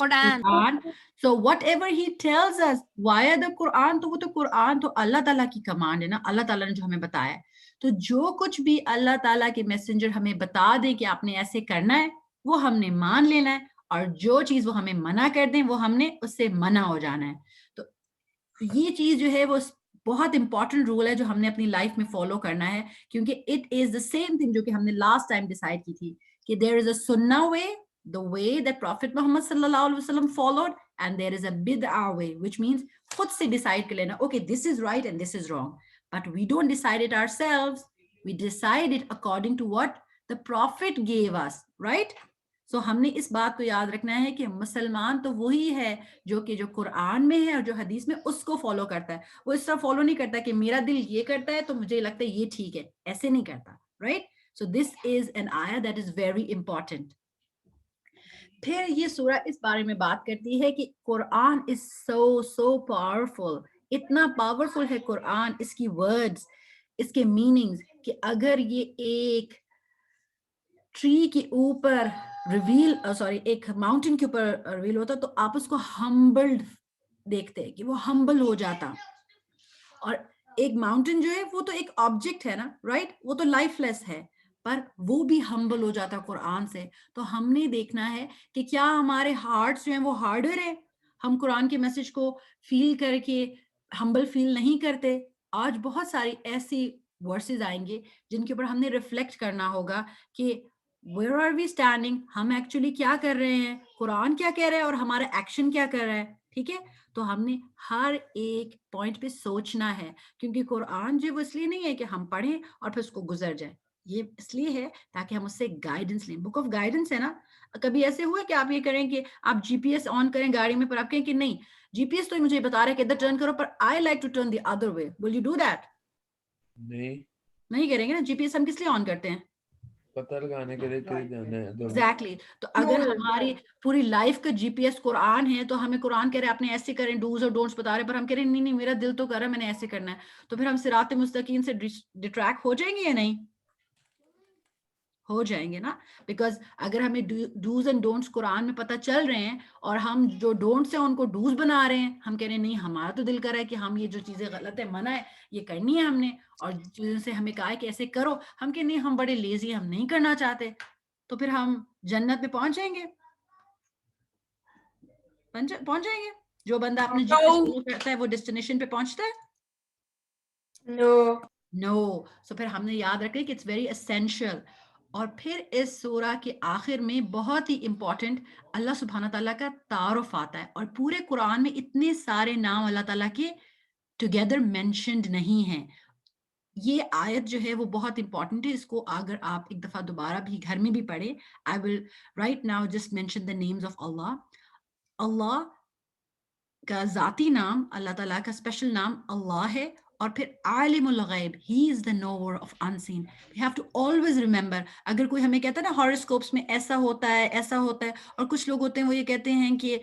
Quran. So whatever he tells us via the Quran, تو وہ تو قرآن تو اللہ تعالیٰ کی کمانڈ ہے نا, اللہ تعالیٰ نے جو ہمیں بتایا. تو جو کچھ بھی اللہ تعالیٰ کے میسنجر ہمیں بتا دے کہ آپ نے ایسے کرنا ہے, وہ ہم نے مان لینا ہے, اور جو چیز وہ ہمیں منع کر دیں وہ ہم نے اس سے منع ہو جانا ہے. تو یہ چیز جو ہے وہ بہت امپورٹنٹ رول ہے جو ہم نے اپنی لائف میں فالو کرنا ہے, کیونکہ it is the same thing جو کہ ہم نے لاسٹ ٹائم ڈیسائیڈ کی تھی کہ دیر از اے سنہ وے, the way that Prophet Muhammad sallallahu alaihi wasallam followed, and there is a bid'ah way, which means خود سے decide کر لینا, okay, this is right and this is wrong. But we don't decide it ourselves. We decide it according to what the Prophet gave us, right? So ہم نے اس بات کو یاد رکھنا ہے کہ مسلمان تو وہی ہے جو کہ جو قرآن میں ہے اور جو حدیث میں اس کو فالو کرتا ہے. وہ اس طرح فالو نہیں کرتا کہ میرا دل یہ کرتا ہے تو مجھے لگتا ہے یہ ٹھیک ہے, ایسے نہیں کرتا, right? So this is an ayah that is very important. پھر یہ سورہ اس بارے میں بات کرتی ہے کہ قرآن is so powerful. اتنا پاورفل ہے قرآن, اس کی ورڈز, اس کے میننگز, کہ اگر یہ ایک ٹری کے اوپر ایک ماؤنٹین کے اوپر ریویل ہوتا تو آپ اس کو ہمبلڈ دیکھتے کہ وہ ہمبل ہو جاتا. اور ایک ماؤنٹین جو ہے وہ تو ایک آبجیکٹ ہے نا, رائٹ, وہ تو لائف لیس ہے, پر وہ بھی ہمبل ہو جاتا قرآن سے. تو ہم نے دیکھنا ہے کہ کیا ہمارے ہارٹس جو ہیں وہ ہارڈر ہیں, ہم قرآن کے میسج کو فیل کر کے ہمبل فیل نہیں کرتے. آج بہت ساری ایسی ورسز آئیں گے جن کے اوپر ہم نے ریفلیکٹ کرنا ہوگا کہ ویئر آر وی اسٹینڈنگ, ہم ایکچولی کیا کر رہے ہیں, قرآن کیا کہہ رہا ہے اور ہمارا ایکشن کیا کر رہا ہے. ٹھیک ہے, تو ہم نے ہر ایک پوائنٹ پہ سوچنا ہے, کیونکہ قرآن جو وہ اس لیے نہیں ہے کہ ہم پڑھیں اور پھر اس کو گزر جائیں, یہ اس لیے ہے تاکہ ہم اس سے گائیڈنس لیں. بک آف گائیڈنس ہے نا. کبھی ایسے ہوا کہ آپ یہ کریں کہ آپ جی پی ایس آن کریں گاڑی میں, پر آپ کہیں کہ نہیں جی پی ایس تو مجھے بتا رہا ہے کہ ادھر ٹرن کرو, پر I like to turn the other way, will you do that? نہیں کریں گے نا. جی پی ایس ہم کس لیے آن کرتے ہیں؟ پتہ لگانے کے لیے کہیں جانا ہے تو ایگزیکٹلی. تو اگر ہماری پوری لائف کا جی پی ایس قرآن ہے تو ہمیں قرآن کہہ رہے ہیں آپ نے ایسے کریں, ڈوز اور ڈونٹس بتا رہے, پر ہم کہہ رہے ہیں نہیں نہیں میرا دل تو کر رہا ہے میں نے ایسے کرنا ہے, تو پھر ہم صراط مستقیم سے ڈٹریکٹ ہو جائیں گے یا نہیں؟ ہو جائیں گے نا. بیکاز اگر ہمیں ڈوز اینڈ ڈونٹس قرآن میں پتہ چل رہے ہیں اور ہم جو ڈونٹس ہیں ان کو ڈوز بنا رہے ہیں, ہم کہہ رہے ہیں نہیں ہمارا تو دل کر رہا ہے کہ ہم یہ جو چیزیں غلط ہے, منع ہے, یہ کرنی ہے ہم نے, اور چیزوں سے ہمیں کہا ہے کہ ایسے کرو, ہم کہ نہیں ہم بڑے لیزی, ہم نہیں کرنا چاہتے, تو پھر ہم جنت میں پہنچ جائیں گے. پہنچ جائیں گے. جو بندہ اپنے جی پی ایس فالو کرتا ہے وہ ڈیسٹینیشن پہ پہنچتا ہے. نو. سو پھر ہم نے یاد رکھا کہ اٹس ویری اسینشیل. اور پھر اس سورہ کے آخر میں بہت ہی امپورٹنٹ اللہ سبحانہ تعالیٰ کا تعارف آتا ہے, اور پورے قرآن میں اتنے سارے نام اللہ تعالیٰ کے ٹوگیدر مینشنڈ نہیں ہیں. یہ آیت جو ہے وہ بہت امپورٹنٹ ہے, اس کو اگر آپ ایک دفعہ دوبارہ بھی گھر میں بھی پڑھیں. I will right now just mention the names of Allah. اللہ کا ذاتی نام, اللہ تعالیٰ کا اسپیشل نام اللہ ہے, اور پھر عالم الغیب, he is the knower of unseen. We have to always remember. اگر کوئی ہمیں کہتا ہے نا ہاروسکوپس میں ایسا ہوتا ہے ایسا ہوتا ہے, اور کچھ لوگ ہوتے ہیں وہ یہ کہتے ہیں کہ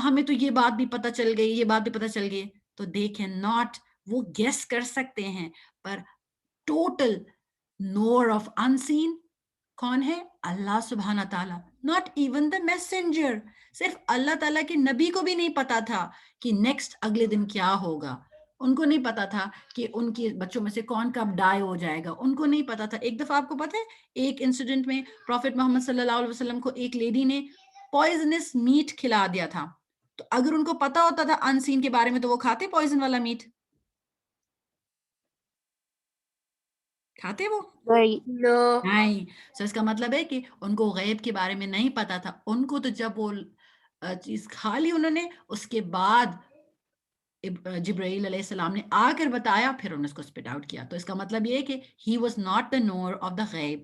ہمیں تو یہ بات بھی پتہ چل گئی, یہ بات بھی پتہ چل گئی, تو they cannot, وہ گیس کر سکتے ہیں, پر ٹوٹل knower of unseen کون ہے؟ اللہ سبحانہ تعالیٰ. not even the messenger. صرف اللہ تعالیٰ کے نبی کو بھی نہیں پتا تھا کہ نیکسٹ اگلے دن کیا ہوگا. ان کو نہیں پتا تھا کہ ان کے بچوں میں سے کون کب ڈائی ہو جائے گا. ان کو نہیں پتا تھا. ایک دفعہ آپ کو پتا ہے ایک انسیڈنٹ میں پروفیٹ محمد صلی اللہ علیہ وسلم کو ایک لیڈی نے پوائزنس میٹ کھلا دیا تھا. تو اگر ان کو پتا ہوتا تھا انسین کے بارے میں تو وہ کھاتے پوائزن والا میٹ؟ کھاتے وہ؟ نہیں. سو اس کا مطلب ہے کہ ان کو غیب کے بارے میں نہیں پتا تھا. ان کو تو جب وہ چیز کھا لی انہوں نے, اس کے بعد جبرائیل علیہ السلام نے آ کر بتایا, پھر انہوں نے اس کو اسپٹ آؤٹ کیا. تو اس کا مطلب یہ ہے کہ he was not the knower of the غیب.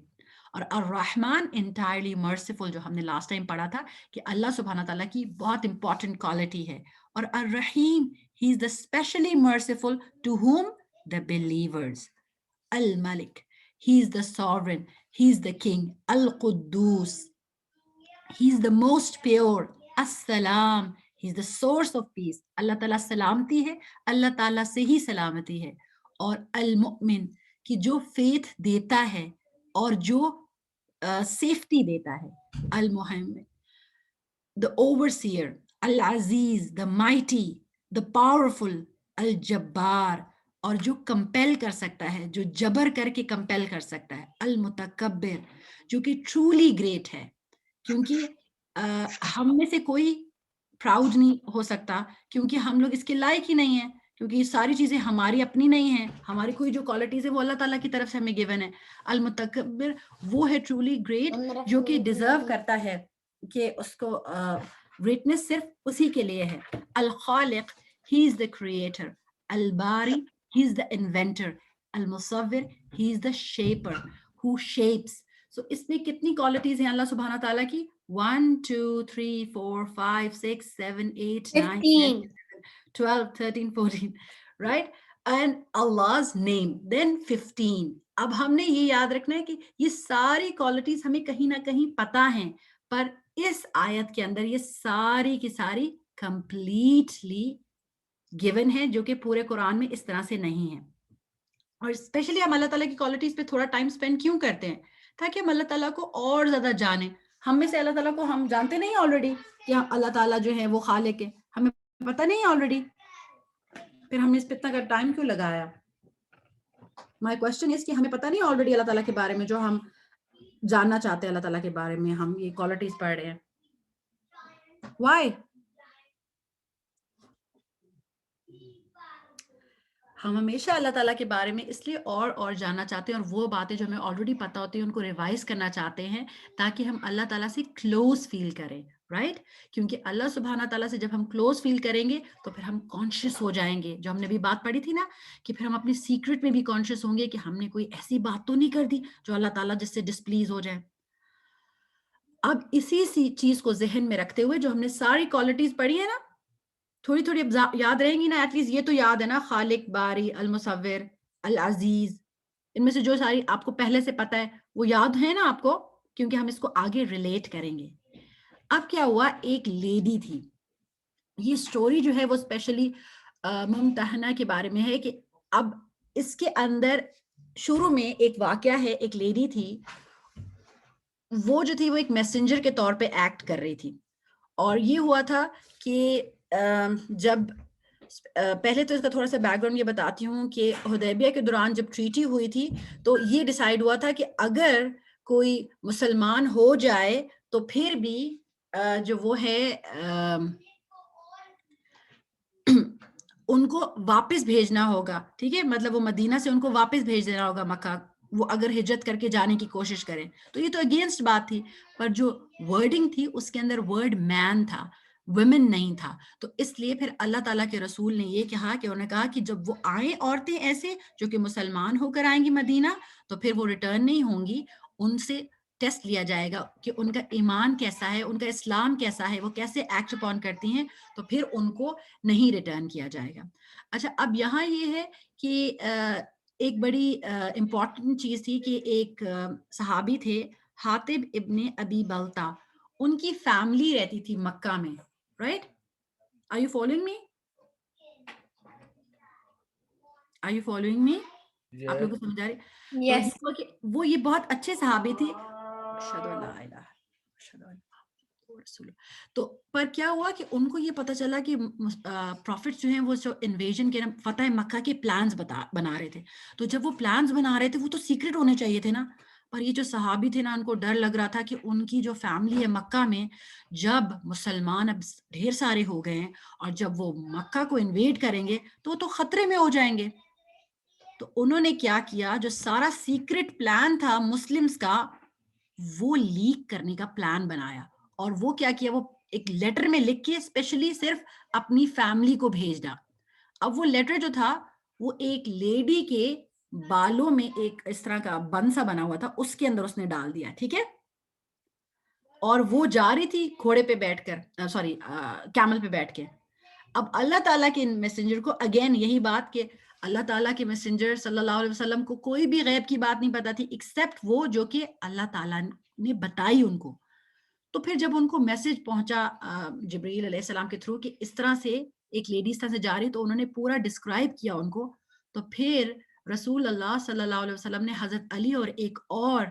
اور الرحمن entirely merciful, جو ہم نے لاسٹ ٹائم پڑھا تھا کہ اللہ سبحانہ تعالیٰ کی بہت امپورٹنٹ کوالٹی ہے. اور الرحیم, he is the specially merciful to whom? The believers. Al-Malik, he is the sovereign, he is the king. Al-Quddus, he is the most pure. As-Salam, he is the source of peace. اللہ تعالیٰ سلامتی ہے, اللہ تعالیٰ سے ہی سلامتی ہے. اور المؤمن, کہ جو فیتھ دیتا ہے اور جو سیفٹی دیتا ہے. المحمد, the overseer. Al-Aziz, the mighty, the powerful. Al-Jabbar, اور جو کمپیل کر سکتا ہے, جو جبر کر کے کمپیل کر سکتا ہے. المتکبر, جو کہ ٹرولی گریٹ ہے. کیونکہ ہم میں سے کوئی پراؤڈ نہیں ہو سکتا, کیونکہ ہم لوگ اس کے لائق ہی نہیں ہیں, کیونکہ یہ ساری چیزیں ہماری اپنی نہیں ہیں. ہماری کوئی جو کوالٹیز ہیں وہ اللہ تعالیٰ کی طرف سے ہمیں گیون ہے. المتکبر وہ ہے ٹرولی گریٹ, جو کہ ڈیزرو کرتا ہے کہ اس کو گریٹنس صرف اسی کے لیے ہے. الخالق, he is the creator. Al-Bari, he is the inventor. Al-Musawwir, he is the shaper who shapes. So اس میں کتنی کوالٹیز ہیں اللہ سبحانہ تعالیٰ کی؟ 1 2 3 4 5 6 7 8 9 10 12 13 14, right? And Allah's name, then 15. اب ہم نے یہ یاد رکھنا ہے کہ یہ ساری کوالٹیز ہمیں کہیں نہ کہیں پتا ہیں, پر اس آیت کے اندر یہ ساری کی ساری کمپلیٹلی گیون ہے, جو کہ پورے قرآن میں اس طرح سے نہیں ہے. اور اسپیشلی ہم اللہ تعالیٰ کی کوالٹیز پہ تھوڑا ٹائم اسپینڈ کیوں کرتے ہیں؟ تاکہ ہم اللہ تعالیٰ کو اور زیادہ جانیں. ہم میں سے اللہ تعالیٰ کو ہم جانتے نہیں آلریڈی کہ اللہ تعالیٰ جو ہے وہ خالق ہے, ہمیں پتہ نہیں آلریڈی، پھر ہم نے اس پہ اتنا ٹائم کیوں لگایا؟ مائی کوشچن اس کہ ہمیں پتہ نہیں آلریڈی اللہ تعالیٰ کے بارے میں جو ہم جاننا چاہتے ہیں اللہ تعالیٰ کے بارے میں، ہم یہ کوالٹیز پڑھ رہے ہیں. وائی؟ ہم ہمیشہ اللہ تعالیٰ کے بارے میں اس لیے اور جاننا چاہتے ہیں، اور وہ باتیں جو ہمیں آلریڈی پتہ ہوتی ہیں ان کو ریوائز کرنا چاہتے ہیں تاکہ ہم اللہ تعالیٰ سے کلوز فیل کریں، رائٹ؟ کیونکہ اللہ سبحانہ تعالیٰ سے جب ہم کلوز فیل کریں گے تو پھر ہم کانشیس ہو جائیں گے، جو ہم نے بھی بات پڑھی تھی نا کہ پھر ہم اپنی سیکرٹ میں بھی کانشیس ہوں گے کہ ہم نے کوئی ایسی بات تو نہیں کر دی جو اللہ تعالیٰ جس سے ڈسپلیز ہو جائے. اب اسی چیز کو ذہن میں رکھتے ہوئے جو ہم نے ساری کوالٹیز پڑھی ہے نا، تھوڑی تھوڑی یاد رہیں گی نا، ایٹ لیسٹ یہ تو یاد ہے نا، خالق، باری، المصور، العزیز، ان میں سے جو ساری آپ کو پہلے سے پتہ ہے وہ یاد ہے نا آپ کو، کیونکہ ہم اس کو آگے ریلیٹ کریں گے. اب کیا ہوا، ایک لیڈی تھی، یہ سٹوری جو ہے وہ اسپیشلی ممتحنہ کے بارے میں ہے کہ اب اس کے اندر شروع میں ایک واقعہ ہے، ایک لیڈی تھی، وہ جو تھی وہ ایک میسنجر کے طور پہ ایکٹ کر رہی تھی. اور یہ ہوا تھا کہ جب پہلے تو اس کا تھوڑا سا بیک گراؤنڈ یہ بتاتی ہوں کہ حدیبیہ کے دوران جب ٹریٹی ہوئی تھی تو یہ ڈیسائیڈ ہوا تھا کہ اگر کوئی مسلمان ہو جائے تو پھر بھی جو وہ ہے ان کو واپس بھیجنا ہوگا، ٹھیک ہے، مطلب وہ مدینہ سے ان کو واپس بھیج دینا ہوگا مکہ، وہ اگر ہجرت کر کے جانے کی کوشش کریں. تو یہ تو اگینسٹ بات تھی، پر جو ورڈنگ تھی اس کے اندر ورڈ مین تھا، ویمن نہیں تھا. تو اس لیے پھر اللہ تعالیٰ کے رسول نے یہ کہا کہ انہوں نے کہا کہ جب وہ آئیں عورتیں ایسے جو کہ مسلمان ہو کر آئیں گی مدینہ تو پھر وہ ریٹرن نہیں ہوں گی، ان سے ٹیسٹ لیا جائے گا کہ ان کا ایمان کیسا ہے، ان کا اسلام کیسا ہے، وہ کیسے ایکٹ اپون کرتی ہیں، تو پھر ان کو نہیں ریٹرن کیا جائے گا. اچھا، اب یہاں یہ ہے کہ ایک بڑی امپورٹنٹ چیز تھی کہ ایک صحابی تھے حاطب ابن ابی بلتا، ان کی فیملی رہتی تھی مکہ میں، right? Are you following me? Are you following me? آپ لوگ کو سمجھ آ رہی؟ تو Yes. یہ ہوا کہ وہ یہ بہت اچھے صحابی تھے، اشہد ان لا الہ اشہد ان محمد رسول اللہ. تو پر کیا ہوا کہ ان کو یہ پتا چلا کہ پروفٹس جو ہیں وہ انویژن کے فتح مکہ کے پلانز بنا رہے تھے. تو جب وہ پلانز بنا رہے تھے وہ تو سیکرٹ ہونے چاہیے تھے نا، پر یہ جو صحابی تھے نا ان کو ڈر لگ رہا تھا کہ ان کی جو فیملی ہے مکہ میں، جب مسلمان اب ڈھیر سارے ہو گئے ہیں اور جب وہ مکہ کو انویڈ کریں گے تو وہ تو خطرے میں ہو جائیں گے. تو انہوں نے کیا کیا، جو سارا سیکرٹ پلان تھا مسلمز کا وہ لیک کرنے کا پلان بنایا. اور وہ کیا کیا، وہ ایک لیٹر میں لکھ کے اسپیشلی صرف اپنی فیملی کو بھیجنا. اب وہ لیٹر جو تھا وہ ایک لیڈی کے بالوں میں ایک اس طرح کا بن سا بنا ہوا تھا، اس کے اندر اس نے ڈال دیا، ٹھیک ہے. اور وہ جا رہی تھی گھوڑے پہ بیٹھ کر، سوری کیمل پہ بیٹھ کے. اب اللہ تعالیٰ کے میسنجر کو اگین یہی بات کہ اللہ تعالیٰ کے میسنجر صلی اللہ علیہ وسلم کو کوئی بھی غیب کی بات نہیں پتا تھی ایکسیپٹ وہ جو کہ اللہ تعالیٰ نے بتائی ان کو. تو پھر جب ان کو میسج پہنچا جبرائیل علیہ السلام کے تھرو کہ اس طرح سے ایک لیڈی اس طرح سے جا رہی، تو انہوں نے پورا ڈسکرائب کیا ان کو. تو پھر رسول اللہ صلی اللہ علیہ وسلم نے حضرت علی اور ایک اور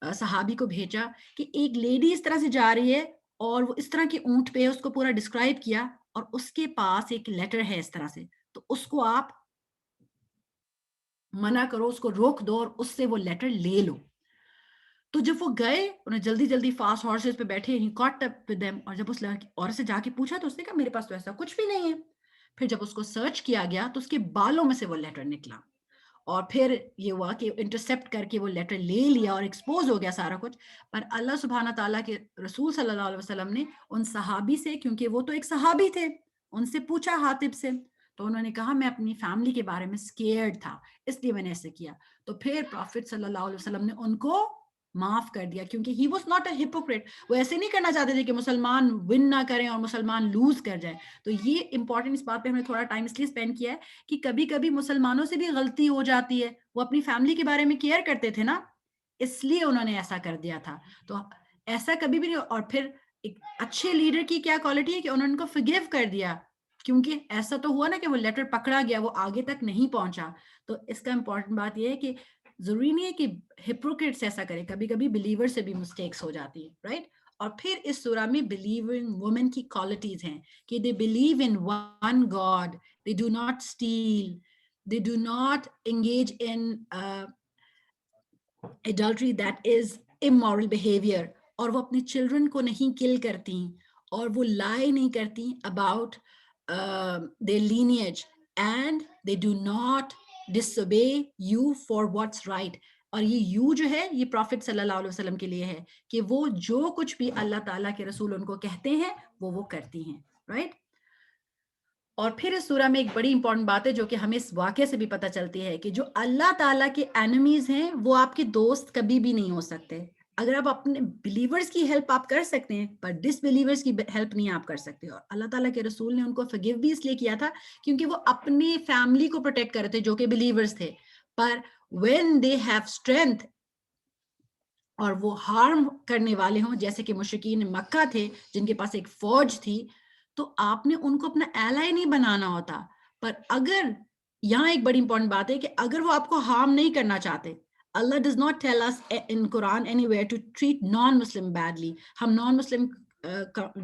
صحابی کو بھیجا کہ ایک لیڈی اس طرح سے جا رہی ہے اور وہ اس طرح کی اونٹ پہ، اس کو پورا ڈسکرائب کیا، اور اس کے پاس ایک لیٹر ہے اس طرح سے، تو اس کو آپ منع کرو، اس کو روک دو اور اس سے وہ لیٹر لے لو. تو جب وہ گئے انہیں جلدی جلدی فاسٹ ہارسز پہ بیٹھے، he caught up with them، اور جب اس عورت سے جا کے پوچھا تو اس نے کہا میرے پاس تو ایسا کچھ بھی نہیں ہے. پھر جب اس کو سرچ کیا گیا تو اس کے بالوں میں سے وہ لیٹر نکلا، اور پھر یہ ہوا کہ انٹرسپٹ کر کے وہ لیٹر لے لیا اور ایکسپوز ہو گیا سارا کچھ. پر اللہ سبحانہ تعالیٰ کے رسول صلی اللہ علیہ وسلم نے ان صحابی سے، کیونکہ وہ تو ایک صحابی تھے، ان سے پوچھا حاطب سے، تو انہوں نے کہا میں اپنی فیملی کے بارے میں سکیئرڈ تھا اس لیے میں نے ایسے کیا. تو پھر پروفٹ صلی اللہ علیہ وسلم نے ان کو معاف کر دیا، کیونکہ he was not a hypocrite. وہ ایسے نہیں کرنا چاہتے تھے کہ مسلمان ون نہ کریں اور مسلمان لوز کر جائیں. تو یہ امپورٹنٹ، اس بات پہ ہم نے تھوڑا ٹائم اس لیے اسپینڈ کیا ہے کہ کبھی کبھی مسلمانوں سے بھی غلطی ہو جاتی ہے. وہ اپنی فیملی کے بارے میں کیئر کرتے تھے نا، اس لیے انہوں نے ایسا کر دیا تھا. تو ایسا کبھی بھی نہیں. اور پھر ایک اچھے لیڈر کی کیا کوالٹی ہے کہ انہوں نے ان کو فگیو کر دیا، کیونکہ ایسا تو ہوا نا کہ وہ لیٹر پکڑا گیا، وہ آگے تک نہیں پہنچا. تو اس کا امپورٹنٹ بات یہ ہے کہ ضروری نہیں ہے کہ ہپوکریٹ سے ایسا کرے، کبھی کبھی بلیور سے بھی مسٹیکس ہو جاتی ہے، رائٹ؟ اور پھر اس سورہ میں believing women کی qualities ہیں کہ they believe in one God, they do not steal, they do not engage in adultery, that is immoral behavior, اور وہ اپنے children کو نہیں kill کرتی اور وہ lie نہیں کرتی about their lineage, and they do not disobey you for what's right. اور یہ یو جو ہے یہ پروفٹ صلی اللہ علیہ وسلم کے لیے ہے کہ وہ جو کچھ بھی اللہ تعالیٰ کے رسول ان کو کہتے ہیں وہ کرتی ہیں, رائٹ. اور پھر اس سورہ میں ایک بڑی امپورٹنٹ بات ہے جو کہ ہمیں اس واقعے سے بھی پتہ چلتی ہے کہ جو اللہ تعالیٰ کے اینیمیز ہیں وہ آپ کے دوست کبھی بھی نہیں ہو سکتے. اگر آپ اپنے بلیورز کی ہیلپ آپ کر سکتے ہیں پر ڈس بلیورز کی ہیلپ نہیں آپ کر سکتے. اور اللہ تعالیٰ کے رسول نے ان کو فگیو بھی اس لیے کیا تھا کیونکہ وہ اپنے فیملی کو پروٹیکٹ کر رہے تھے جو کہ بلیورز تھے. پر when they have strength اور وہ ہارم کرنے والے ہوں جیسے کہ مشرکین مکہ تھے جن کے پاس ایک فوج تھی, تو آپ نے ان کو اپنا ایلائی نہیں بنانا ہوتا. پر اگر یہاں ایک بڑی امپورٹنٹ بات ہے کہ اگر وہ آپ کو ہارم نہیں کرنا چاہتے, اللہ does not tell us in Quran anywhere to treat non-Muslim badly. ہم نان مسلم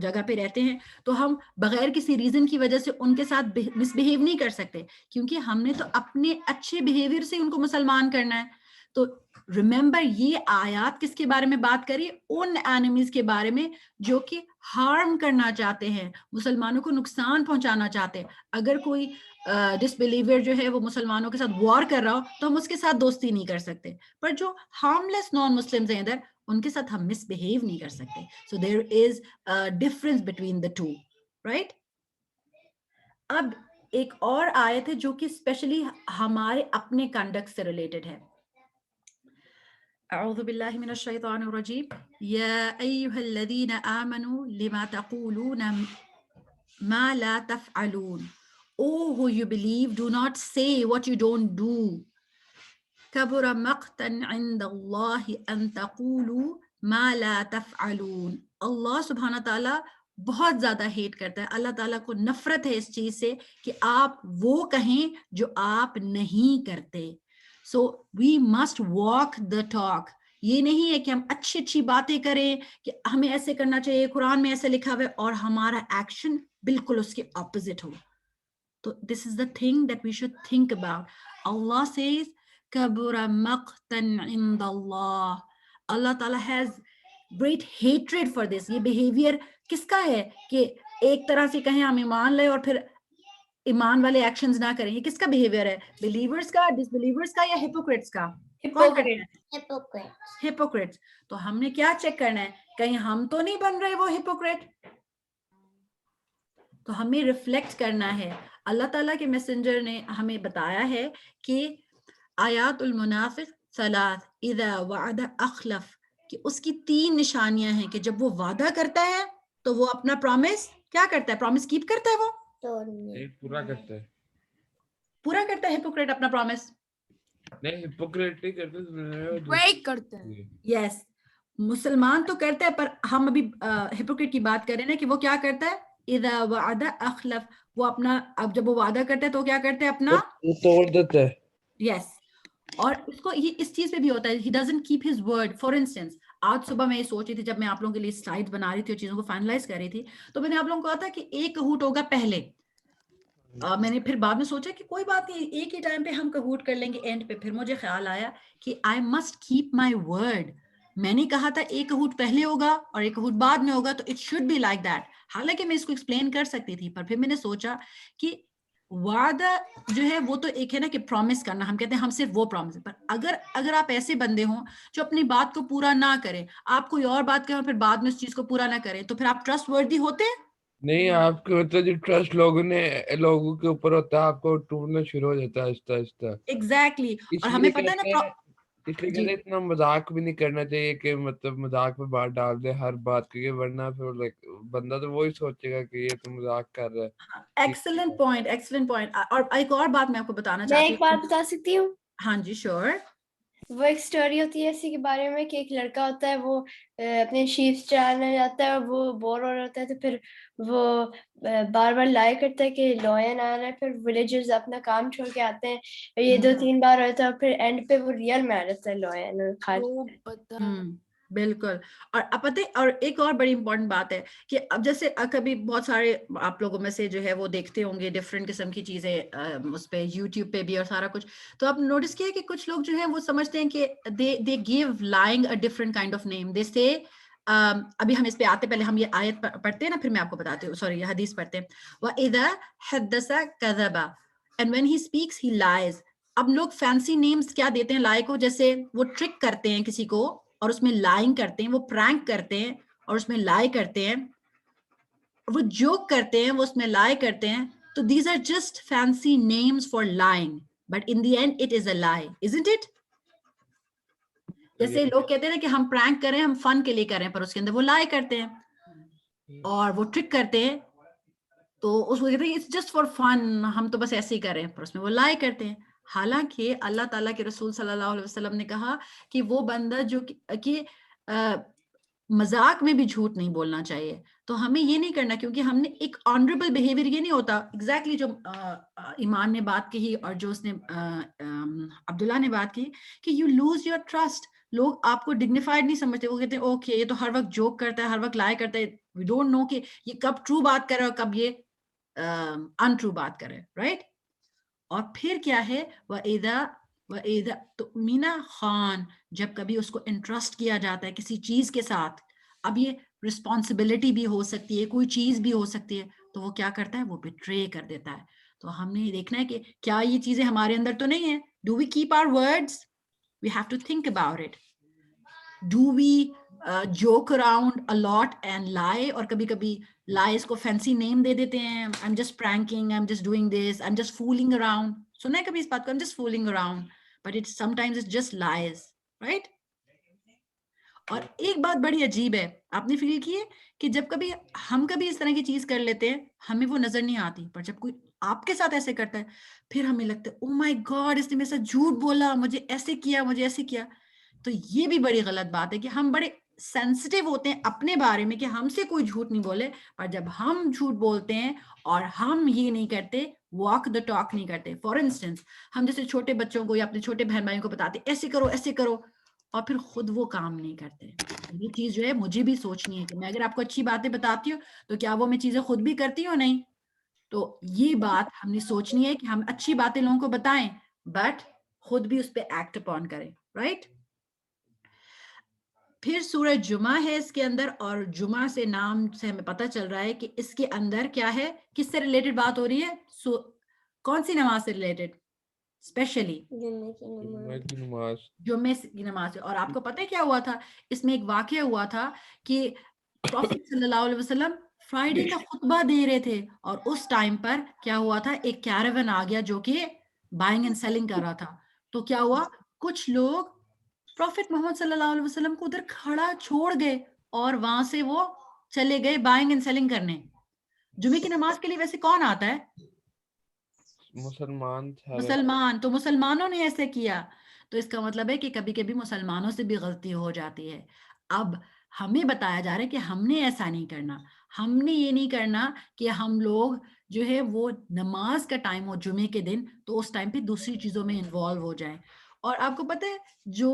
جگہ پہ رہتے ہیں تو ہم بغیر کسی ریزن کی وجہ سے ان کے ساتھ مس بہیو نہیں کر سکتے کیونکہ ہم نے تو اپنے اچھے بہیویئر سے ان کو مسلمان کرنا ہے. تو ریممبر یہ آیات کس کے بارے میں بات کری؟ ان اینیمیز کے بارے میں جو کہ ہارم کرنا چاہتے ہیں, مسلمانوں کو نقصان پہنچانا چاہتے ہیں. اگر کوئی ڈس بلیور جو ہے وہ مسلمانوں کے ساتھ وار کر رہا ہو تو ہم اس کے ساتھ دوستی نہیں کر سکتے, پر جو ہارملیس نان مسلمز ہیں ادھر ان کے ساتھ ہم مس بہیو نہیں کر سکتے. So there is difference between the two, right. اب ایک اور آیت ہے جو کہ اسپیشلی ہمارے اپنے کنڈکٹ سے ریلیٹڈ ہے. اعوذ باللہ من الشیطان الرجیم. یا ایھا الذین آمنوا لما تقولون ما لا تفعلون. Oh, who you believe, do not say what you don't do. كبر مقتا عند الله أن تقولوا ما لا تفعلون. اللہ سبحانہ تعالیٰ بہت زیادہ ہیٹ کرتا ہے, اللہ تعالیٰ کو نفرت ہے اس چیز سے کہ آپ وہ کہیں جو آپ نہیں کرتے. So we must walk the talk. یہ نہیں ہے کہ ہم اچھی اچھی باتیں کریں کہ ہمیں ایسے کرنا چاہیے, قرآن میں ایسے لکھا ہوا ہے, اور ہمارا ایکشن بالکل اس کے opposite who. So this is the thing that we should think about. Allah says, Kabura maqtan inda Allah. Allah Ta'ala has great hatred for this. یہ behavior کس کا ہے کہ ایک طرح سے کہیں ہم ایمان لیں اور پھر ایمان والے ایکشنز نہ کریں. یہ کس کا behavior ہے؟ believers کا, disbelievers کا یا hypocrites کا؟ hypocrites. تو ہم نے کیا چیک کرنا ہے کہیں ہم تو نہیں بن رہے وہ hypocrite. تو ہمیں ریفلیکٹ کرنا ہے. اللہ تعالیٰ کے میسنجر نے ہمیں بتایا ہے کہ آیات المنافق ثلاث اذا وعد اخلف, کہ اس کی 3 نشانیاں ہیں کہ جب وہ وعدہ کرتا ہے تو وہ اپنا پرومس کیا کرتا ہے, پرومس کیپ کرتا ہے, وہ پورا کرتا ہے. پورا کرتا ہے ہپوکریٹ اپنا پرومس؟ نہیں, ہپوکریٹ نہیں کرتا, بریک کرتا ہے. یس, مسلمان تو کرتا ہے پر ہم ابھی ہپوکریٹ کی بات کر رہے ہیں نا کہ وہ کیا کرتا ہے, اذا وعد اخلف. وہ اپنا اب جب وہ وعدہ کرتا ہے تو کیا کرتا ہے, اپنا توڑ دیتا ہے. یس. اور اس کو یہ اس چیز پہ بھی ہوتا ہے, he doesn't keep his word. For instance, آج صبح میں یہ سوچ رہی تھی جب میں آپ لوگوں کے لیے سلائڈ بنا رہی تھی اور چیزوں کو فائنلائز کر رہی تھی, تو میں نے آپ لوگوں کو کہا تھا کہ ایک کہوٹ ہوگا پہلے. میں نے پھر بعد میں سوچا کہ کوئی بات نہیں, ایک ہی ٹائم پہ ہم کہوٹ کر لیں گے اینڈ پہ. پھر مجھے خیال آیا کہ I must keep my word. میں نے کہا تھا ایک کہوٹ پہلے ہوگا اور ایک کہوٹ بعد میں ہوگا, تو it should be like that. حالانکہ میں اس کو ایکسپلین کر سکتی تھی, پر پھر میں نے سوچا کہ وعدہ جو ہے وہ تو ایک ہے نا کہ پرومس کرنا, ہم کہتے ہیں ہم صرف وہ پرومس. پر اگر آپ ایسے بندے ہوں جو اپنی بات کو پورا نہ کریں, آپ کوئی اور بات کریں اور پھر بعد میں اس چیز کو پورا نہ کریں, تو پھر آپ ٹرسٹ وردی ہوتے ہیں نہیں. آپ کو ہوتا ہے جو ٹرسٹ لوگوں کے اوپر ہوتا ہے, آپ کو ٹوٹنا شروع ہو جاتا ہے آہستہ آہستہ. ایگزیکٹلی. اور ہمیں پتہ ہے نا, اس لیے کہتے ہیں اتنا مذاق بھی نہیں کرنا چاہیے کہ مطلب مذاق میں بات ڈال دے ہر بات کے, ورنہ پھر بندہ تو وہی سوچے گا کہ یہ تو مذاق کر رہا ہے. Excellent point, excellent point. اور ایک اور بات میں آپ کو بتانا میں چاہتی ایک بات بتا سکتی ہوں؟ ہاں جی شیور. وہ ایک سٹوری ہوتی ہے اسی کے بارے میں کہ ایک لڑکا ہوتا ہے, وہ اپنے شیپس چرانے جاتا ہے اور وہ بور ہو رہا ہوتا ہے, تو پھر وہ بار بار لائے کرتا ہے کہ لوئن آ رہا ہے. پھر ولیجرز اپنا کام چھوڑ کے آتے ہیں, یہ 2-3 بار ہوتا ہے, اور پھر اینڈ پہ وہ ریئل میں آ جاتا ہے لوئن. بالکل. اور اب پتہ ہے اور ایک اور بڑی امپورٹنٹ بات ہے کہ اب جیسے کبھی بہت سارے آپ لوگوں میں سے جو ہے وہ دیکھتے ہوں گے ڈفرینٹ قسم کی چیزیں اس پہ یوٹیوب پہ بھی اور سارا کچھ, تو آپ نوٹس کیا کہ کچھ لوگ جو ہیں وہ سمجھتے ہیں کہ they give lying a different kind of name. دے سے ابھی ہم اس پہ آتے پہلے ہم یہ آیت پڑھتے ہیں نا, پھر میں آپ کو بتاتی ہوں, سوری یہ حدیث پڑھتے ہیں. وَإِذَا حَدَّثَ كَذَبَ and when he speaks he lies. اب لوگ فینسی نیمز کیا دیتے ہیں لائے کو, جیسے وہ ٹرک کرتے ہیں کسی کو اور اس میں لائنگ کرتے ہیں, وہ پرینک کرتے ہیں اور اس میں لائے کرتے ہیں, وہ جوک کرتے ہیں وہ اس میں لائے کرتے ہیں. تو these are just fancy names for lying, but in the end it is a lie, isn't it? جیسے لوگ کہتے ہیں نا کہ ہم پرینک کریں, ہم فن کے لیے کریں, پر اس کے اندر وہ لائے کرتے ہیں اور وہ ٹرک کرتے ہیں, تو اس کو کہتے ہیں اٹس جسٹ فار فن, ہم تو بس ایسے ہی کریں, پر اس میں وہ لائے کرتے ہیں. حالانکہ اللہ تعالیٰ کے رسول صلی اللہ علیہ وسلم نے کہا کہ وہ بندہ جو کہ مذاق میں بھی جھوٹ نہیں بولنا چاہیے. تو ہمیں یہ نہیں کرنا, کیونکہ ہم نے ایک آنریبل بیہیویئر یہ نہیں ہوتا ایگزیکٹلی جو ایمان نے بات کہی اور جو اس نے عبداللہ نے بات کی کہ یو لوز یور ٹرسٹ. لوگ آپ کو ڈگنیفائڈ نہیں سمجھتے, وہ کہتے ہیں اوکے یہ تو ہر وقت جوک کرتا ہے, ہر وقت لائے کرتا ہے, وی ڈونٹ نو کہ یہ کب ٹرو بات کر رہا ہے اور کب یہ انٹرو بات کر رہے, رائٹ. اور پھر کیا ہے, وَإِذَا تُؤْمِنَ خان, جب کبھی اس کو انٹرسٹ کیا جاتا ہے کسی چیز کے ساتھ, اب یہ رسپانسبلٹی بھی ہو سکتی ہے, کوئی چیز بھی ہو سکتی ہے, تو وہ کیا کرتا ہے, وہ بٹرے کر دیتا ہے. تو ہم نے یہ دیکھنا ہے کہ کیا یہ چیزیں ہمارے اندر تو نہیں ہیں. Do we keep our words, we have to think about it. Do we joke around a lot and lie, اور کبھی کبھی lies کو fancy name دے دیتے ہیں, I'm just pranking, I'm just doing this, I'm just fooling around. سنا ہے کبھی اس بات کو, I'm just fooling around, but it's sometimes it's just lies, right? اور ایک بات بڑی عجیب ہے, آپ نے فیل کی ہے کہ جب کبھی ہم کبھی اس طرح کی چیز کر لیتے ہیں, ہمیں وہ نظر نہیں آتی, پر جب کوئی آپ کے ساتھ ایسے کرتا ہے پھر ہمیں لگتا ہے او مائی گاڈ اس نے میرے ساتھ جھوٹ بولا, مجھے ایسے کیا, مجھے ایسے کیا. تو یہ بھی بڑی غلط بات ہے کہ ہم بڑے سینسٹیو ہوتے ہیں اپنے بارے میں کہ ہم سے کوئی جھوٹ نہیں بولے, پر جب ہم جھوٹ بولتے ہیں اور ہم یہ نہیں کرتے, واک دا ٹاک نہیں کرتے. فار انسٹنس ہم جیسے چھوٹے بچوں کو یا اپنے چھوٹے بہن بھائیوں کو بتاتے ایسے کرو ایسے کرو, اور پھر خود وہ کام نہیں کرتے. یہ چیز جو ہے مجھے بھی سوچنی ہے کہ میں اگر آپ کو اچھی باتیں بتاتی ہوں تو کیا وہ میں چیزیں خود بھی کرتی ہوں, نہیں. تو یہ بات ہم نے سوچنی ہے کہ ہم اچھی باتیں لوگوں کو بتائیں بٹ خود بھی اس پہ ایکٹ اپون کریں, رائٹ. پھر سورہ جمعہ ہے اس کے اندر, اور جمعہ سے نام سے ہمیں پتہ چل رہا ہے کہ اس کے اندر کیا ہے, کس سے ریلیٹڈ بات ہو رہی ہے, کون سی نماز سے ریلیٹڈ, اسپیشلی جمعہ کی نماز. جمعے کی نماز سے. اور آپ کو پتہ ہے کیا ہوا تھا, اس میں ایک واقعہ ہوا تھا کہ پروفیٹ صلی اللہ علیہ وسلم فرائیڈے کا خطبہ دے رہے تھے, اور اس ٹائم پر کیا ہوا تھا, ایک کیراون آ گیا جو کہ بائنگ اینڈ سیلنگ کر رہا تھا. تو کیا ہوا, کچھ لوگ پروفیٹ محمد صلی اللہ علیہ وسلم کو ادھر کھڑا چھوڑ گئے اور وہاں سے وہ چلے گئے بائنگ اینڈ سیلنگ کرنے. جمعے کی نماز کے لیے ویسے کون آتا ہے, مسلمان. تو مسلمانوں نے ایسے کیا, تو اس کا مطلب ہے کہ کبھی کبھی مسلمانوں سے بھی غلطی ہو جاتی ہے. اب ہمیں بتایا جا رہا ہے کہ ہم نے ایسا نہیں کرنا, ہم نے یہ نہیں کرنا کہ ہم لوگ جو ہے وہ نماز کا ٹائم ہو جمعے کے دن تو اس ٹائم پہ دوسری چیزوں میں انوالو ہو جائیں. اور آپ کو پتہ ہے جو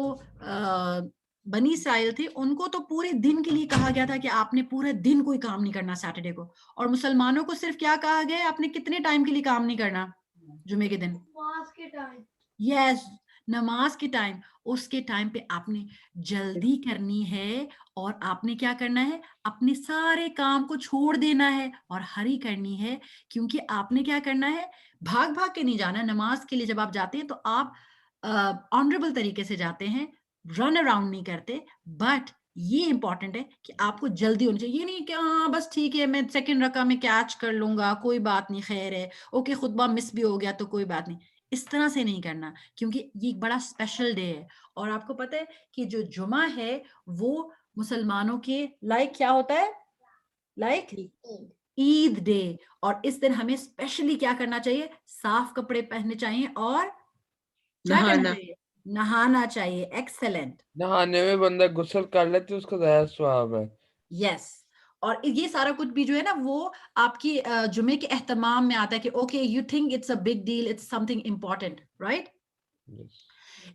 بنی اسرائیل تھے ان کو تو پورے دن کے لیے کہا گیا تھا کہ آپ نے پورے دن کوئی کام نہیں کرنا سیٹرڈے کو, اور مسلمانوں کو صرف کیا کہا گیا, آپ نے کتنے ٹائم کے لیے کام نہیں کرنا جمعے کے دن, یس نماز کے ٹائم. اس کے ٹائم پہ آپ نے جلدی کرنی ہے, اور آپ نے کیا کرنا ہے, اپنے سارے کام کو چھوڑ دینا ہے اور ہری کرنی ہے, کیونکہ آپ نے کیا کرنا ہے, بھاگ بھاگ کے نہیں جانا. نماز کے لیے جب آپ جاتے ہیں تو آپ آنریبل طریقے سے جاتے ہیں, رن اراؤنڈ نہیں کرتے. بٹ یہ امپورٹنٹ ہے کہ آپ کو جلدی ہونی چاہیے, یہ نہیں کہ ہاں بس ٹھیک ہے میں سیکنڈ رکعہ میں کیچ کر لوں گا, کوئی بات نہیں, خیر ہے, اوکے خطبہ مس بھی ہو گیا تو کوئی بات نہیں. اس طرح سے نہیں کرنا, کیونکہ یہ ایک بڑا اسپیشل ڈے ہے. اور آپ کو پتہ ہے کہ جو جمعہ ہے وہ مسلمانوں کے لائک کیا ہوتا ہے, لائک عید ڈے. اور اس دن ہمیں اسپیشلی کیا کرنا چاہیے, صاف کپڑے پہننے چاہیے اور کیا کرنا چاہیے, نہانا چاہیے. ایکسلنٹ. نہانے میں بندہ غسل کر لیتے اس کا زیادہ ثواب ہے. یس. اور یہ سارا کچھ بھی جو ہے نا وہ آپ کی جمعے کے اہتمام میں آتا ہے کہ okay you think it's a big deal, it's something important, right. Yes.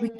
We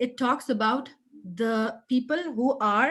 it talks about the people who are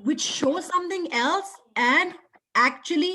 which show something else and actually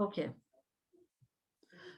Okay.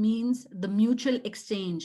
means the mutual exchange,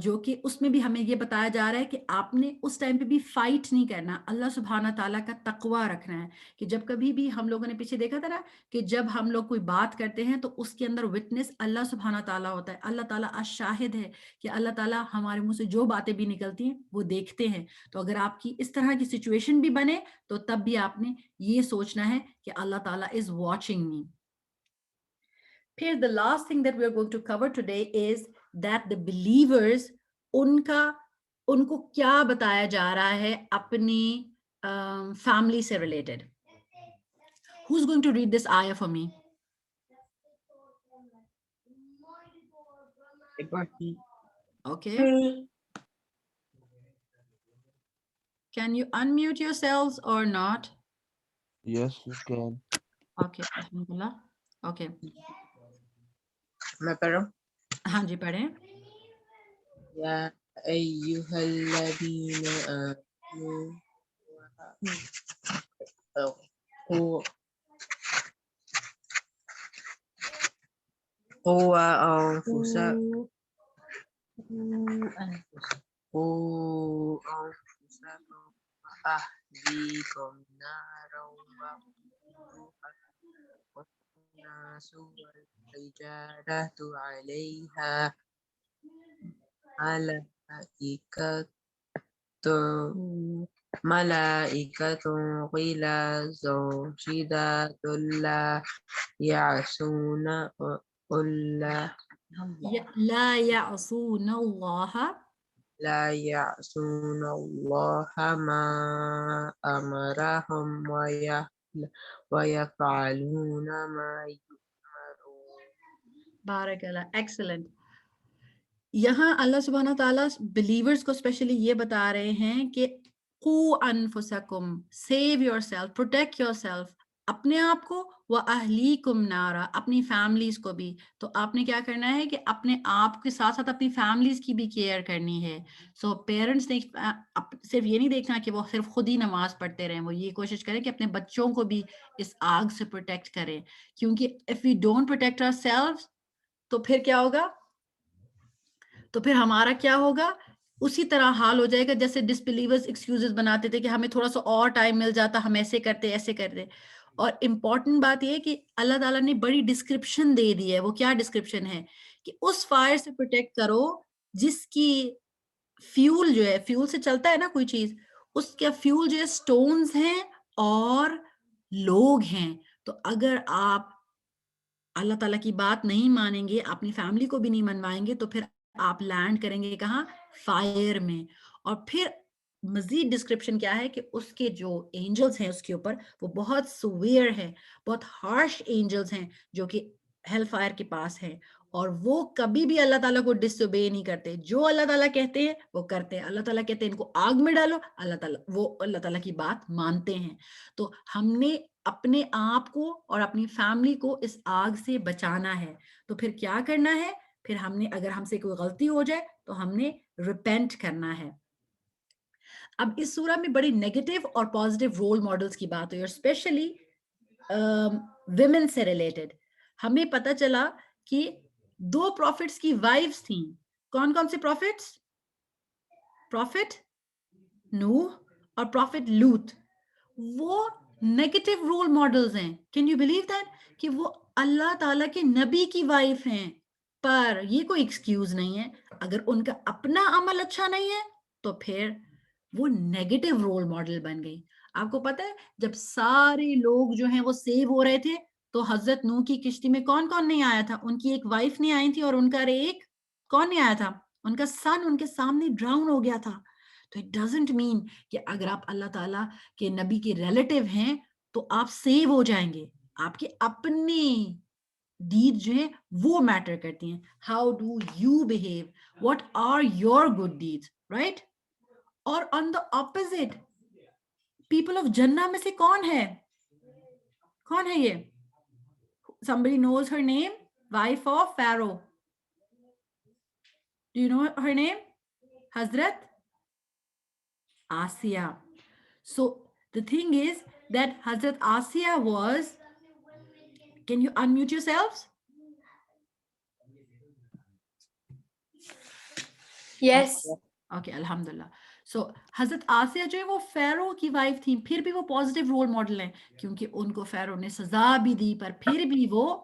جو کہ اس میں بھی ہمیں یہ بتایا جا رہا ہے کہ آپ نے اس ٹائم پہ بھی فائٹ نہیں کرنا, اللہ سبحانہ تعالیٰ کا تقوی رکھنا ہے. کہ جب کبھی بھی ہم لوگوں نے پیچھے دیکھا تھا نا کہ جب ہم لوگ کوئی بات کرتے ہیں تو اس کے اندر وٹنس اللہ سبحانہ تعالیٰ ہوتا ہے. اللہ تعالیٰ الشاہد ہے کہ اللہ تعالیٰ ہمارے منہ سے جو باتیں بھی نکلتی ہیں وہ دیکھتے ہیں. تو اگر آپ کی اس طرح کی سچویشن بھی بنے تو تب بھی آپ نے یہ سوچنا ہے کہ اللہ تعالیٰ از واچنگ می. پھر the last thing that we are going to cover today is that the believers ان کو کیا بتایا جا رہا ہے اپنی فیملی سے related. Who's going to read this ayah for me? Ibrahim. Okay. Can you unmute yourselves or not? Yes, you can. Okay. Alhamdulillah. Okay. میں پڑھوں. ہاں جی پڑھیں. یا ایہا الذین آمنوا قوا انفسکم وأهلیکم نارا وقودها الناس والحجارة عليها ملائكة غلاظ شداد لا يعصون الله لا يعصون الله ما أمرهم ويفعلون ما يؤمرون. بارک اللہ. ایکسلنٹ. یہاں اللہ سبحانہ تعالیٰ بلیورز کو اسپیشلی یہ بتا رہے ہیں کہ قو انفسکم, save your self, protect your self, اپنے آپ کو, وَأَهْلِيكُمْ نَارًا, اپنی فیملیز کو بھی. تو آپ نے کیا کرنا ہے کہ اپنے آپ کے ساتھ ساتھ اپنی فیملیز کی بھی کیئر کرنی ہے. سو پیرنٹس نے صرف یہ نہیں دیکھنا کہ وہ صرف خود ہی نماز پڑھتے رہیں, وہ یہ کوشش کریں کہ اپنے بچوں کو بھی اس آگ سے پروٹیکٹ کریں. کیونکہ if we don't protect ourselves تو پھر کیا ہوگا, تو پھر ہمارا کیا ہوگا, اسی طرح حال ہو جائے گا جیسے ڈسبلیورز ایکسکیوزز بناتے تھے کہ ہمیں تھوڑا سا اور ٹائم مل جاتا, ہم ایسے کرتے ایسے کرتے. اور امپورٹنٹ بات یہ ہے کہ اللہ تعالیٰ نے بڑی ڈسکرپشن دے دی ہے. وہ کیا ڈسکرپشن ہے کہ اس فائر سے پروٹیکٹ کرو جس کی فیول جو ہے, فیول سے چلتا ہے نا کوئی چیز, اس کا فیول جو ہے سٹونز ہیں اور لوگ ہیں. تو اگر آپ اللہ تعالیٰ کی بات نہیں مانیں گے, اپنی فیملی کو بھی نہیں منوائیں گے, تو پھر آپ لینڈ کریں گے کہاں, فائر میں. اور پھر مزید ڈسکرپشن کیا ہے کہ اس کے جو اینجلز ہیں اس کے اوپر وہ بہت سویئر ہے, بہت ہارش اینجلز ہیں جو کہ ہیل فائر کے پاس ہیں, اور وہ کبھی بھی اللہ تعالیٰ کو ڈس اوبے نہیں کرتے. جو اللہ تعالیٰ کہتے ہیں وہ کرتے ہیں. اللہ تعالیٰ کہتے ہیں ان کو آگ میں ڈالو, وہ اللہ تعالیٰ کی بات مانتے ہیں. تو ہم نے اپنے آپ کو اور اپنی فیملی کو اس آگ سے بچانا ہے. تو پھر کیا کرنا ہے, پھر ہم نے اگر ہم سے کوئی غلطی ہو جائے تو ہم نے ریپینٹ کرنا ہے. اب اس سورہ میں بڑی نیگیٹو اور پازیٹیو رول ماڈلز کی بات ہوئی, اور اسپیشلی ویمن سے ریلیٹڈ. ہمیں پتہ چلا کہ 2 پروفٹس کی وائفز تھیں. کون کون سے پروفٹس؟ پروفٹ نوح اور پروفٹ لوط. وہ نیگیٹو رول ماڈلز ہیں. کین یو بلیو دیٹ کہ وہ اللہ تعالیٰ کے نبی کی وائف ہیں. پر یہ کوئی ایکسکیوز نہیں ہے, اگر ان کا اپنا عمل اچھا نہیں ہے تو پھر وہ نیگیٹو رول ماڈل بن گئی. آپ کو پتہ ہے جب سارے لوگ جو ہیں وہ سیو ہو رہے تھے تو حضرت نوح کی کشتی میں کون کون نہیں آیا تھا؟ ان کی ایک وائف نہیں آئی تھی, اور ان کا ایک کون نہیں آیا تھا, ان کا سن ان کے سامنے ڈراؤن ہو گیا تھا. تو اٹ ڈزنٹ مین کہ اگر آپ اللہ تعالیٰ کے نبی کے ریلیٹیو ہیں تو آپ سیو ہو جائیں گے. آپ کے اپنے ڈیڈ جو ہیں وہ میٹر کرتی ہیں. How do you behave, what are your good deeds, right? اور on the opposite, people of جنہ میں سے کون ہے یہ؟ somebody knows her name, wife of Pharaoh. Do you know her name? Hazrat Asiya. So the thing is that Hazrat Asiya was, can you unmute yourselves? Yes. Okay الحمدللہ. سو حضرت آسیہ جو ہے وہ فیرو کی وائف تھی, پھر بھی وہ پازیٹیو رول ماڈل ہیں کیونکہ ان کو فیرو نے سزا بھی دی پر پھر بھی وہ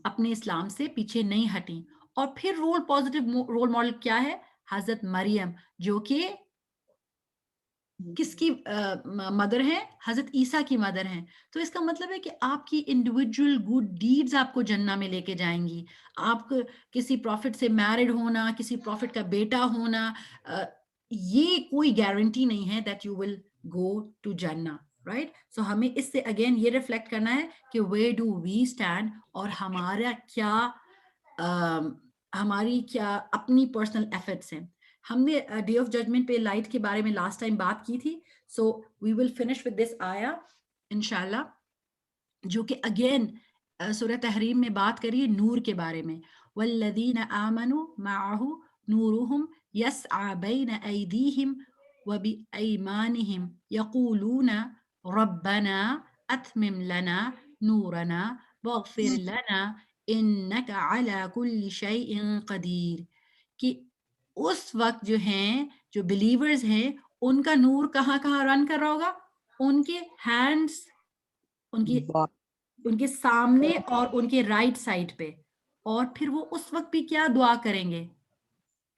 اپنے اسلام سے پیچھے نہیں ہٹیں. اور پھر پازیٹیو رول ماڈل کیا ہے؟ حضرت مریم جو کہ کس کی مدر ہیں؟ حضرت عیسیٰ کی مدر ہیں. تو اس کا مطلب ہے کہ آپ کی انڈیویجول گڈ ڈیڈز آپ کو جنہ میں لے کے جائیں گی. آپ کو کسی پروفٹ سے میرڈ ہونا, کسی پروفٹ کا بیٹا ہونا, یہ کوئی گارنٹی نہیں ہے that you will go to جنہ, رائٹ؟ سو ہمیں اس سے اگین یہ ریفلیکٹ کرنا ہے کہ ویئر ڈو وی اسٹینڈ, اور ہمارا کیا ہماری کیا اپنی پرسنل ایفرٹس ہیں. ہم نے ڈے آف ججمنٹ پہ لائٹ کے بارے میں لاسٹ ٹائم بات کی تھی. سو وی ول فنش ود دس آیا انشاءاللہ, جو کہ اگین سورہ تحریم میں بات کریے نور کے بارے میں. والذین آمنوا معہ نورہم یسعی بین ایدیہم وبایمانہم یقولون ربنا اتمم لنا نورنا واغفر لنا انک علی کل شیء قدیر. کہ اس وقت جو ہیں, جو بلیورز ہیں, ان کا نور کہاں کہاں رن کر رہا ہوگا؟ ان کے ہینڈز, ان کے سامنے اور ان کے رائٹ سائڈ پہ. اور پھر وہ اس وقت بھی کیا دعا کریں گے؟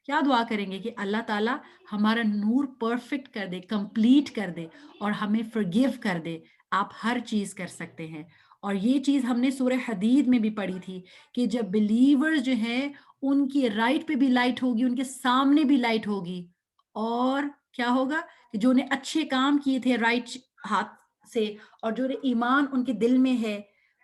کیا دعا کریں گے کہ اللہ تعالیٰ ہمارا نور پرفیکٹ کر دے, کمپلیٹ کر دے, اور ہمیں فرگیو کر دے. آپ ہر چیز کر سکتے ہیں. اور یہ چیز ہم نے سورہ حدید میں بھی پڑھی تھی کہ جب بلیورز جو ہیں ان کی رائٹ پہ بھی لائٹ ہوگی, ان کے سامنے بھی لائٹ ہوگی, اور کیا ہوگا کہ جو نے اچھے کام کیے تھے رائٹ ہاتھ سے, اور جو ایمان ان کے دل میں ہے,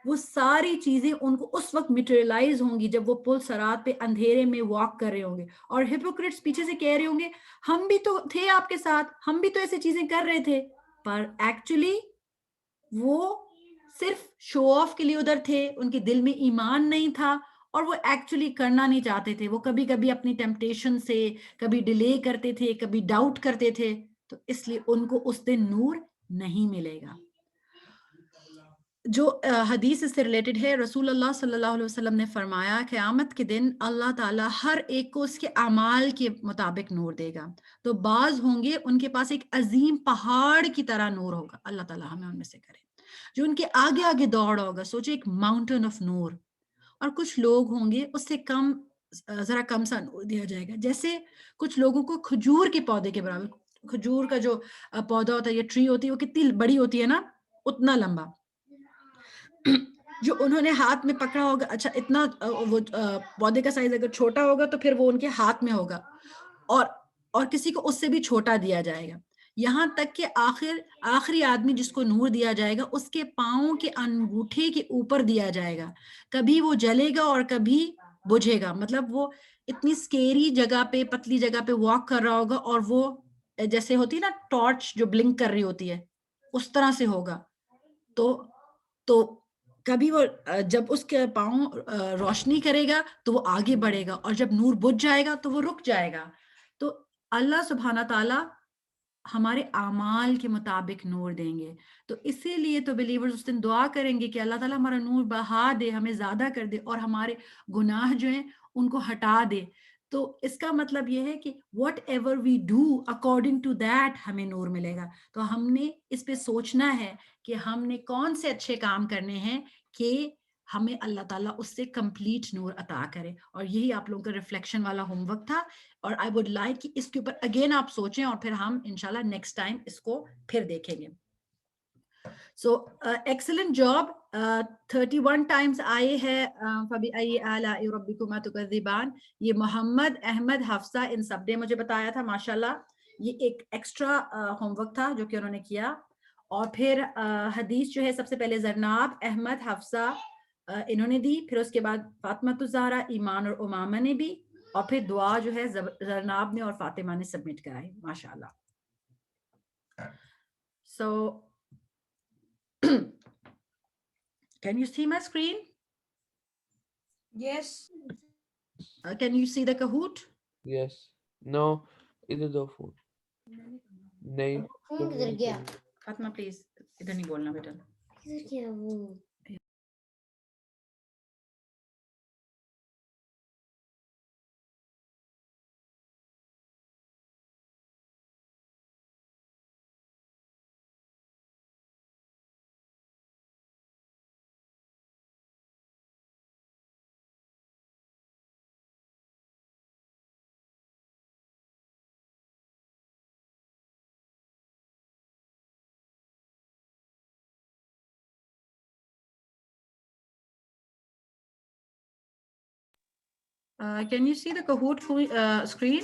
وہ ساری چیزیں ان کو اس وقت میٹیریلائز ہوں گی جب وہ پل صراط پہ اندھیرے میں واک کر رہے ہوں گے. اور ہپوکریٹس پیچھے سے کہہ رہے ہوں گے ہم بھی تو تھے آپ کے ساتھ, ہم بھی تو ایسی چیزیں کر رہے تھے, پر ایکچولی وہ صرف شو آف کے لیے ادھر تھے, ان کے دل میں ایمان نہیں تھا, اور وہ ایکچولی کرنا نہیں چاہتے تھے. وہ کبھی کبھی اپنی ٹیمپٹیشن سے کبھی ڈیلے کرتے تھے, کبھی ڈاؤٹ کرتے تھے, تو اس لیے ان کو اس دن نور نہیں ملے گا. جو حدیث سے ریلیٹڈ ہے, رسول اللہ صلی اللہ علیہ وسلم نے فرمایا قیامت کے دن اللہ تعالیٰ ہر ایک کو اس کے اعمال کے مطابق نور دے گا. تو بعض ہوں گے ان کے پاس ایک عظیم پہاڑ کی طرح نور ہوگا, اللہ تعالیٰ ہمیں ان میں سے کرے, جو ان کے آگے آگے دوڑ ہوگا. سوچے ایک ماؤنٹین آف نور. اور کچھ لوگ ہوں گے اس سے کم, ذرا کم سا نور دیا جائے گا. جیسے کچھ لوگوں کو کھجور کے پودے کے برابر, کھجور کا جو پودا ہوتا ہے یا ٹری ہوتی ہے وہ کتنی بڑی ہوتی ہے نا, اتنا لمبا, جو انہوں نے ہاتھ میں پکڑا ہوگا. اچھا اتنا وہ پودے کا سائز اگر چھوٹا ہوگا تو پھر وہ ان کے ہاتھ میں ہوگا, اور کسی کو اس سے بھی چھوٹا دیا جائے گا, یہاں تک کہ آخری آدمی جس کو نور دیا جائے گا اس کے پاؤں کے انگوٹھے کے اوپر دیا جائے گا. کبھی وہ جلے گا اور کبھی بجھے گا. مطلب وہ اتنی سکیری جگہ پہ, پتلی جگہ پہ واک کر رہا ہوگا, اور وہ جیسے ہوتی ہے نا ٹارچ جو بلنک کر رہی ہوتی ہے, اس طرح سے ہوگا. تو کبھی وہ جب اس کے پاؤں روشنی کرے گا تو وہ آگے بڑھے گا, اور جب نور بجھ جائے گا تو وہ رک جائے گا. تو اللہ سبحانہ تعالیٰ ہمارے اعمال کے مطابق نور دیں گے. تو اسی لیے تو بلیورز اس دن دعا کریں گے کہ اللہ تعالیٰ ہمارا نور بڑھا دے, ہمیں زیادہ کر دے, اور ہمارے گناہ جو ہیں ان کو ہٹا دے. تو اس کا مطلب یہ ہے کہ whatever we do according to that ہمیں نور ملے گا. تو ہم نے اس پہ سوچنا ہے کہ ہم نے کون سے اچھے کام کرنے ہیں کہ ہمیں اللہ تعالیٰ اس سے کمپلیٹ نور عطا کرے. اور یہی آپ لوگوں کا ریفلیکشن والا ہوم ورک تھا, اور آئی ووڈ لائک کہ اس کے اوپر اگین آپ سوچیں, اور پھر ہم انشاءاللہ نیکسٹ ٹائم اس کو پھر دیکھیں گے. سو ایکسلنٹ جاب. 31 ٹائمز آئے ہے فَبِأَيِّ آلَاءِ رَبِّكُمَا تُكَذِّبَانِ. یہ محمد, احمد, حفصہ ان سب نے مجھے بتایا تھا. ماشاءاللہ یہ ایک ایکسٹرا ہوم ورک تھا جو کہ انہوں نے کیا. اور پھر حدیث جو ہے سب سے پہلے زرناب, احمد, حفصہ انہوں نے دی, پھر اس کے بعد فاطمہ الزہرا, ایمان اور امامہ نے بھی, اور پھر دعا جو ہے زرناب نے اور فاطمہ نے سبمٹ کرائی. ماشاءاللہ. So can you see my screen? Yes. Can you see the Kahoot? Yes. No. ادھر دو فون. نہیں. فون کدھر گیا؟ فاطمہ پلیز ادھر نہیں بولنا بیٹا. کدھر گیا وہ؟ Can you see the Kahoot screen?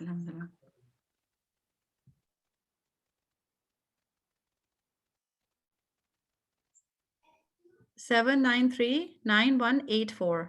Alhamdulillah. Seven 9184.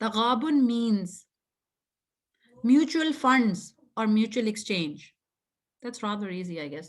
Taghabun means mutual funds or mutual exchange. That's rather easy, I guess.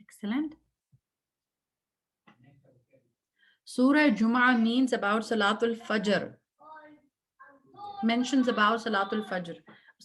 Excellent. Surah Jumu'ah means about Salatul Fajr. Mentions about Salatul Fajr.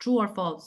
True or false?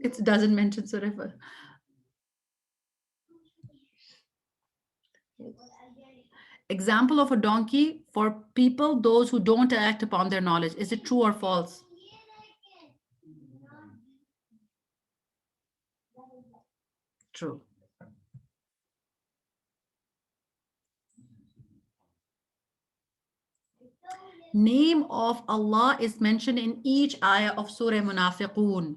It doesn't mention Surah Fajr. Example of a donkey for people, those who don't act upon their knowledge. Is it true or false? True. Name of Allah is mentioned in each ayah of Surah Munafiqun.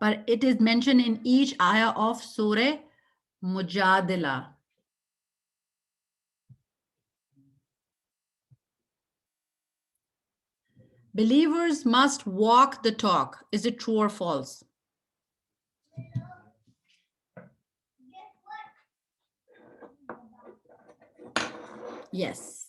But it is mentioned in each ayah of Surah Mujadila. Believers must walk the talk. Is it true or false? Yes.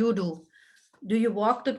you do? Do you walk the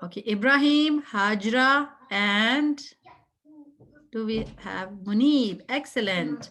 Okay, Ibrahim, Hajra, and do we have Munib? Excellent.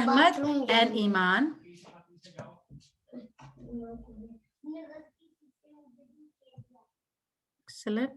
Ahmed and Iman. Excellent.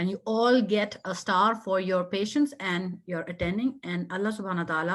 And you all get a star for your patience and your attending. And Allah subhanahu wa ta'ala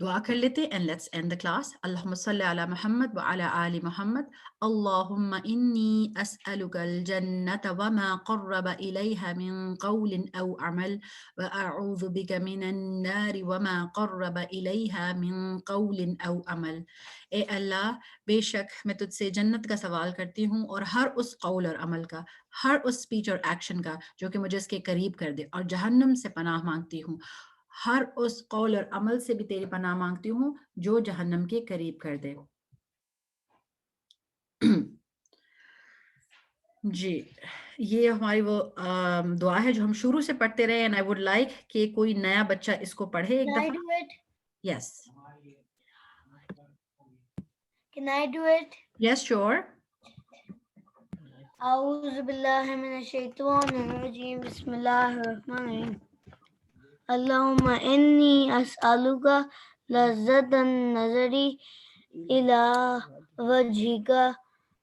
دعا کر لیتے and let's end the class. اللهم صل على محمد وعلى آل محمد. اللهم إني أسألك الجنة وما قرب إليها من قول أو عمل وأعوذ بك من النار وما قرب إليها من قول أو عمل. اے اللہ بے شک میں تجھ سے جنت کا سوال کرتی ہوں اور ہر اس قول اور عمل کا، ہر اس اسپیچ اور ایکشن کا جو کہ مجھے اس کے قریب کر دے، اور جہنم سے پناہ مانگتی ہوں، ہر اس قول اور عمل سے بھی تیری پناہ مانگتی ہوں جو جہنم کے قریب کر دے۔ جی یہ ہماری وہ دعا ہے جو ہم شروع سے پڑھتے رہے and I would like کہ کوئی نیا بچہ اس کو پڑھے ایک Can I دفعہ۔ do it? Yes Can I do it? Yes sure. أعوذ بالله من الشيطان الرجيم بسم الله الرحمن الرحيم اللهم إني أسألك لذة النظر إلى وجهك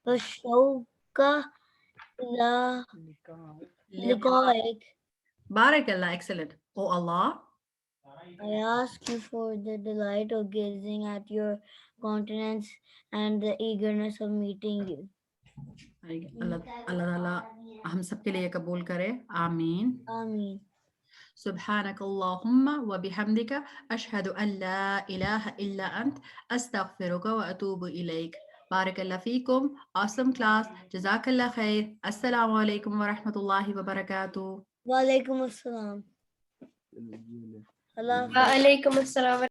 والشوق إلى لقائك. بارک اللہ، ایکسلنٹ۔ او اللہ I ask you for the delight of gazing at your countenance and the eagerness of meeting you. اللہ تعالیٰ ہم سب کے لیے قبول کرے، آمین۔ Ameen. سبحانك اللهم وبحمدك أشهد أن لا إله إلا أنت أستغفرك وأتوب إليك. بارك الله فيكم. Awesome class. جزاك الله خير. السلام عليكم ورحمة الله وبركاته. Walaikum assalam. Allah. وعلیکم السلام